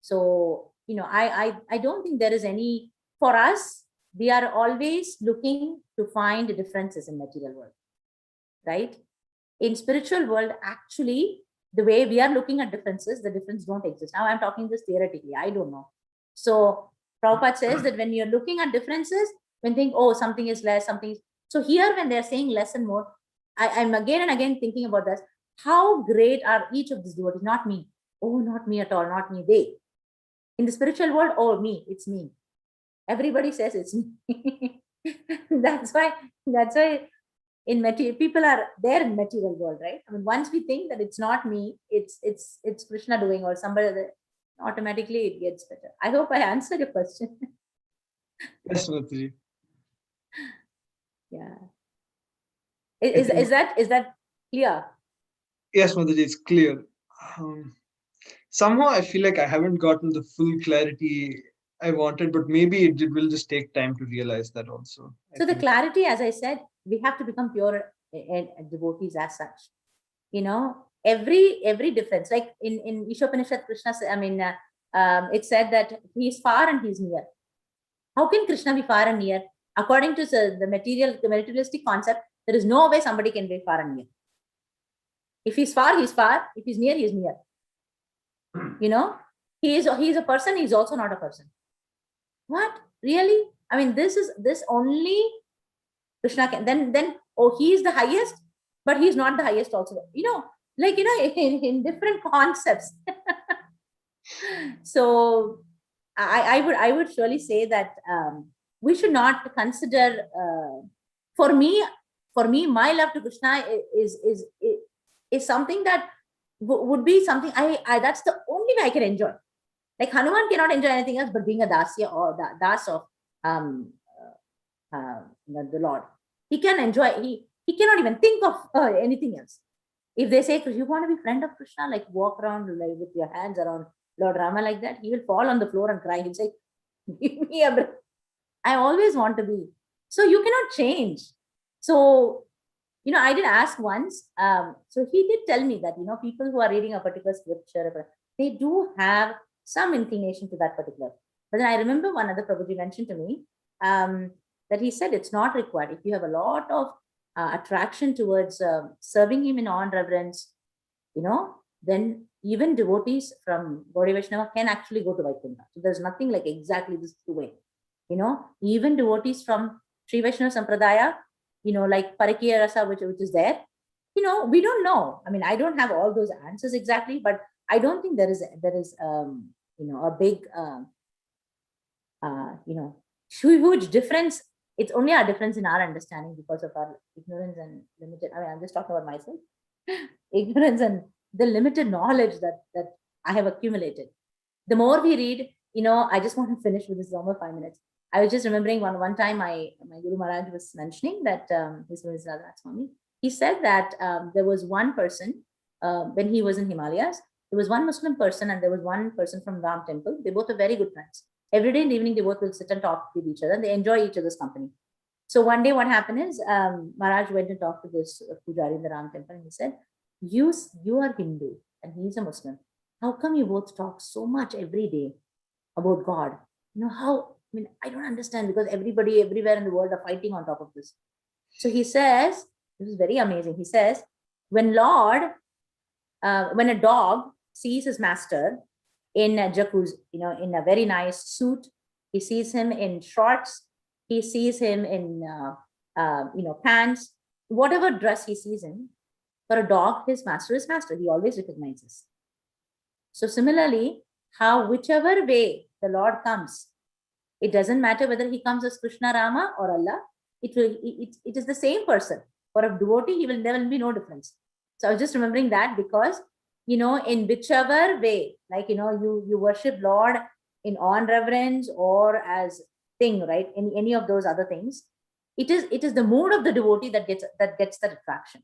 So, I don't think there is any, for us, we are always looking to find differences in material world, right? In spiritual world, actually, the way we are looking at differences, the difference don't exist. Now I'm talking this theoretically, I don't know. So Prabhupada says that when you're looking at differences, when think, oh, something is less, something is, so here when they're saying less and more, I'm again and again thinking about this. How great are each of these devotees? Not me. Oh, not me at all, not me. They. In the spiritual world, oh, me, it's me. Everybody says it's me. That's why in material, people are there in material world, right? Once we think that it's not me, it's Krishna doing or somebody other, automatically it gets better. I hope I answered your question. Yes, Mataji. Yeah. Is that clear? Yes, Mataji, it's clear. Somehow I feel like I haven't gotten the full clarity I wanted, but maybe it will just take time to realize that also. So the clarity, as I said, we have to become pure devotees as such. Every difference, like in Ishopanishad, Krishna, it said that he is far and he is near. How can Krishna be far and near? According to the materialistic concept, there is no way somebody can be far and near. If he's far, he's far. If he's near, he's near. He is a person. He's also not a person. What really? This only Krishna can. Then he is the highest, but he's not the highest also. In different concepts. So I would surely say that we should not consider. For me, my love to Krishna is something that would be something I that's the only way I can enjoy. Like Hanuman cannot enjoy anything else but being a Dasi or Das of the Lord. He can enjoy. He cannot even think of anything else. If they say, you want to be friend of Krishna, like walk around like with your hands around Lord Rama like that, he will fall on the floor and cry. He'll say, give me a breath. I always want to be. So you cannot change. So, I did ask once. So he did tell me that, people who are reading a particular scripture, they do have some inclination to that particular. But then I remember one other Prabhuji mentioned to me that he said it's not required. If you have a lot of attraction towards serving him in awe and reverence, then even devotees from Gaudiya Vaishnava can actually go to Vaikuntha. So there's nothing like exactly this way. Even devotees from Sri Vaishnava Sampradaya, like Parakiya Rasa, which is there, we don't know. I don't have all those answers exactly, but I don't think there is a big, huge difference. It's only a difference in our understanding because of our ignorance and limited. I'm just talking about myself. Ignorance and the limited knowledge that I have accumulated. The more we read, I just want to finish with this almost 5 minutes. I was just remembering one time my Guru Maharaj was mentioning that his name is Radha Swami. He said that there was one person when he was in Himalayas. There was one Muslim person and there was one person from Ram temple. They both are very good friends. Every day in the evening, they both will sit and talk with each other. And they enjoy each other's company. So one day what happened is Maharaj went and talked to this Pujari in the Ram temple and he said, you are Hindu and he's a Muslim. How come you both talk so much every day about God? How, I don't understand, because everybody everywhere in the world are fighting on top of this. So he says, this is very amazing. He says, when a dog sees his master in a jacuzzi, in a very nice suit, he sees him in shorts, he sees him in, pants, whatever dress he sees in, for a dog, his master is master. He always recognizes. So similarly, whichever way the Lord comes, it doesn't matter whether he comes as Krishna, Rama or Allah, it is the same person. For a devotee, there will be no difference. So I was just remembering that because, in whichever way, like, you worship Lord in awe and reverence or as thing, right? In any of those other things, it is the mood of the devotee that gets that attraction.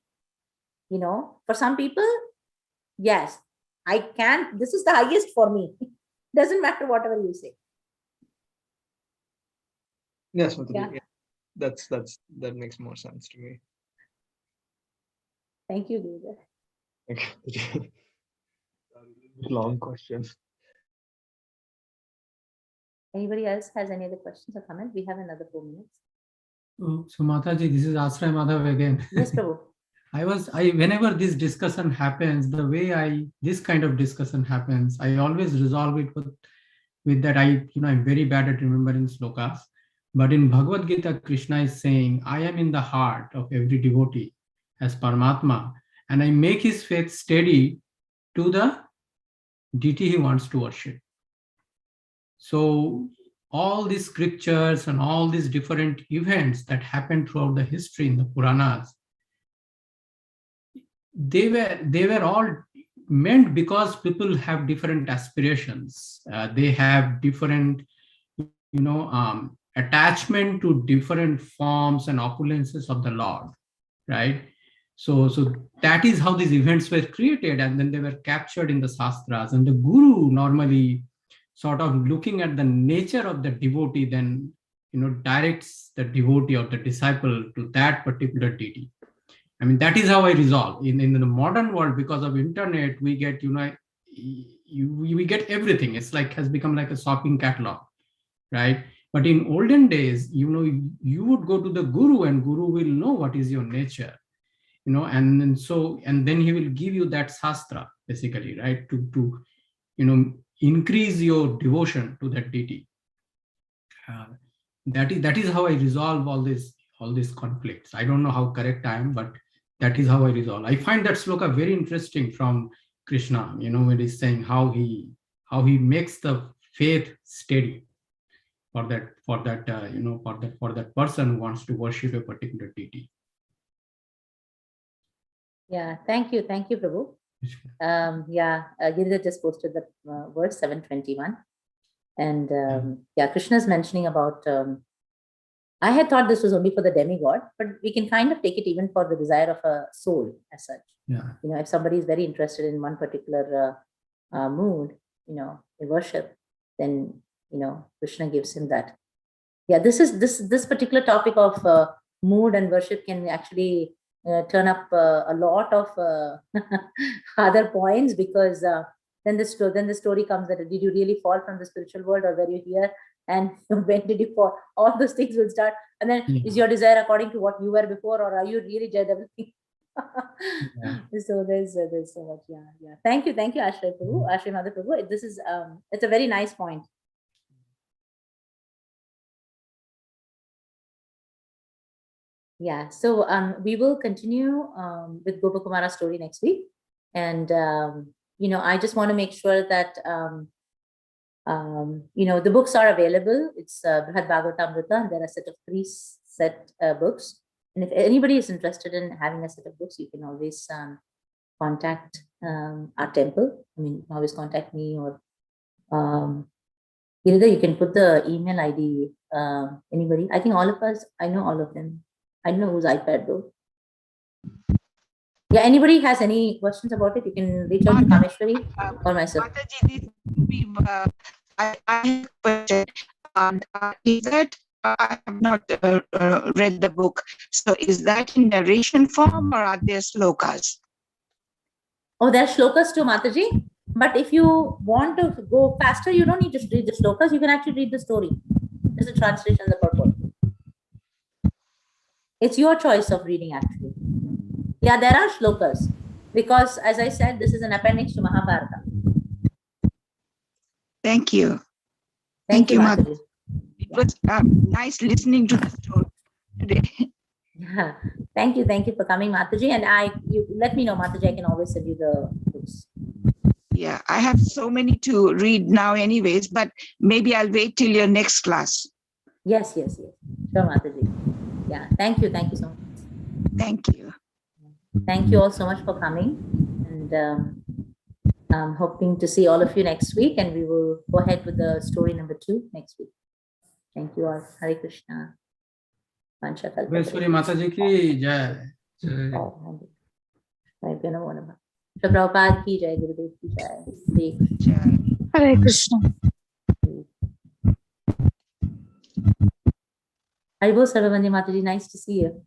For some people, yes, this is the highest for me. Doesn't matter whatever you say. Yes, Matri, Yeah. yeah. That makes more sense to me. Thank you, Gurudev. Okay. Long question. Anybody else has any other questions or comments? We have another 4 minutes. So Mataji, this is Ashray Madhav again. Yes, Prabhu. Whenever this discussion happens, the way this kind of discussion happens, I always resolve it with that I'm very bad at remembering slokas. But in Bhagavad Gita, Krishna is saying, I am in the heart of every devotee as Paramatma, and I make his faith steady to the deity he wants to worship. So all these scriptures and all these different events that happened throughout the history in the Puranas, they were all meant because people have different aspirations. They have different, attachment to different forms and opulences of the Lord, right? So that is how these events were created, and then they were captured in the Shastras. And the Guru normally, sort of looking at the nature of the devotee, then directs the devotee or the disciple to that particular deity. That is how I resolve. In the modern world, because of internet, we get we get everything. It's like has become like a shopping catalog, right? But in olden days, you would go to the Guru, and Guru will know what is your nature, and then he will give you that shastra, basically, right, to increase your devotion to that deity. That is how I resolve all these conflicts. I don't know how correct I am, but that is how I resolve. I find that sloka very interesting from Krishna, when he's saying how he makes the faith steady for that person who wants to worship a particular deity. Yeah, thank you, Prabhu. Giridhar just posted the verse 721, and Krishna's mentioning about. I had thought this was only for the demigod, but we can kind of take it even for the desire of a soul as such. Yeah. If somebody is very interested in one particular mood, in worship, then Krishna gives him that. Yeah, this particular topic of mood and worship can actually turn up a lot of other points, because then the story comes that did you really fall from the spiritual world, or were you here, and when did you fall? All those things will start, and then is your desire according to what you were before, or are you really everything? So there's so much. Yeah. Thank you, Ashray Prabhu, Ashray Madhav Prabhu. This is it's a very nice point. Yeah, so we will continue with Gopakumara's story next week, and I just want to make sure that the books are available. It's Brhat Bhagavatamrta, and there are a set of 3 books. And if anybody is interested in having a set of books, you can always contact our temple. You can always contact me, or either you can put the email ID Anybody? I think all of us, I know all of them. I don't know whose iPad though. Yeah, anybody has any questions about it, you can reach out to Kameshwari or myself. Mataji, I have a question. Is that I have not read the book. So is that in narration form or are there slokas? Oh, there are shlokas too, Mataji. But if you want to go faster, you don't need to read the shlokas. You can actually read the story. There's a translation of the purport. It's your choice of reading, actually. Yeah, there are shlokas. Because, as I said, this is an appendix to Mahabharata. Thank you. Thank you, Mataji. Mataji. It was nice listening to the story today. Yeah. Thank you for coming, Mataji. And you let me know, Mataji, I can always send you the books. Yeah, I have so many to read now anyways, but maybe I'll wait till your next class. Yes. Sure, Mataji. Yeah, thank you so much. Thank you. Thank you all so much for coming. And I'm hoping to see all of you next week, and we will go ahead with the story number 2 next week. Thank you all. Hare Krishna. Sukhesvari Mataji ki jai. Prabhupada ki jai, Gurudev ki jai. Hare Krishna. Haribol Sarvabandi Mataji, nice to see you.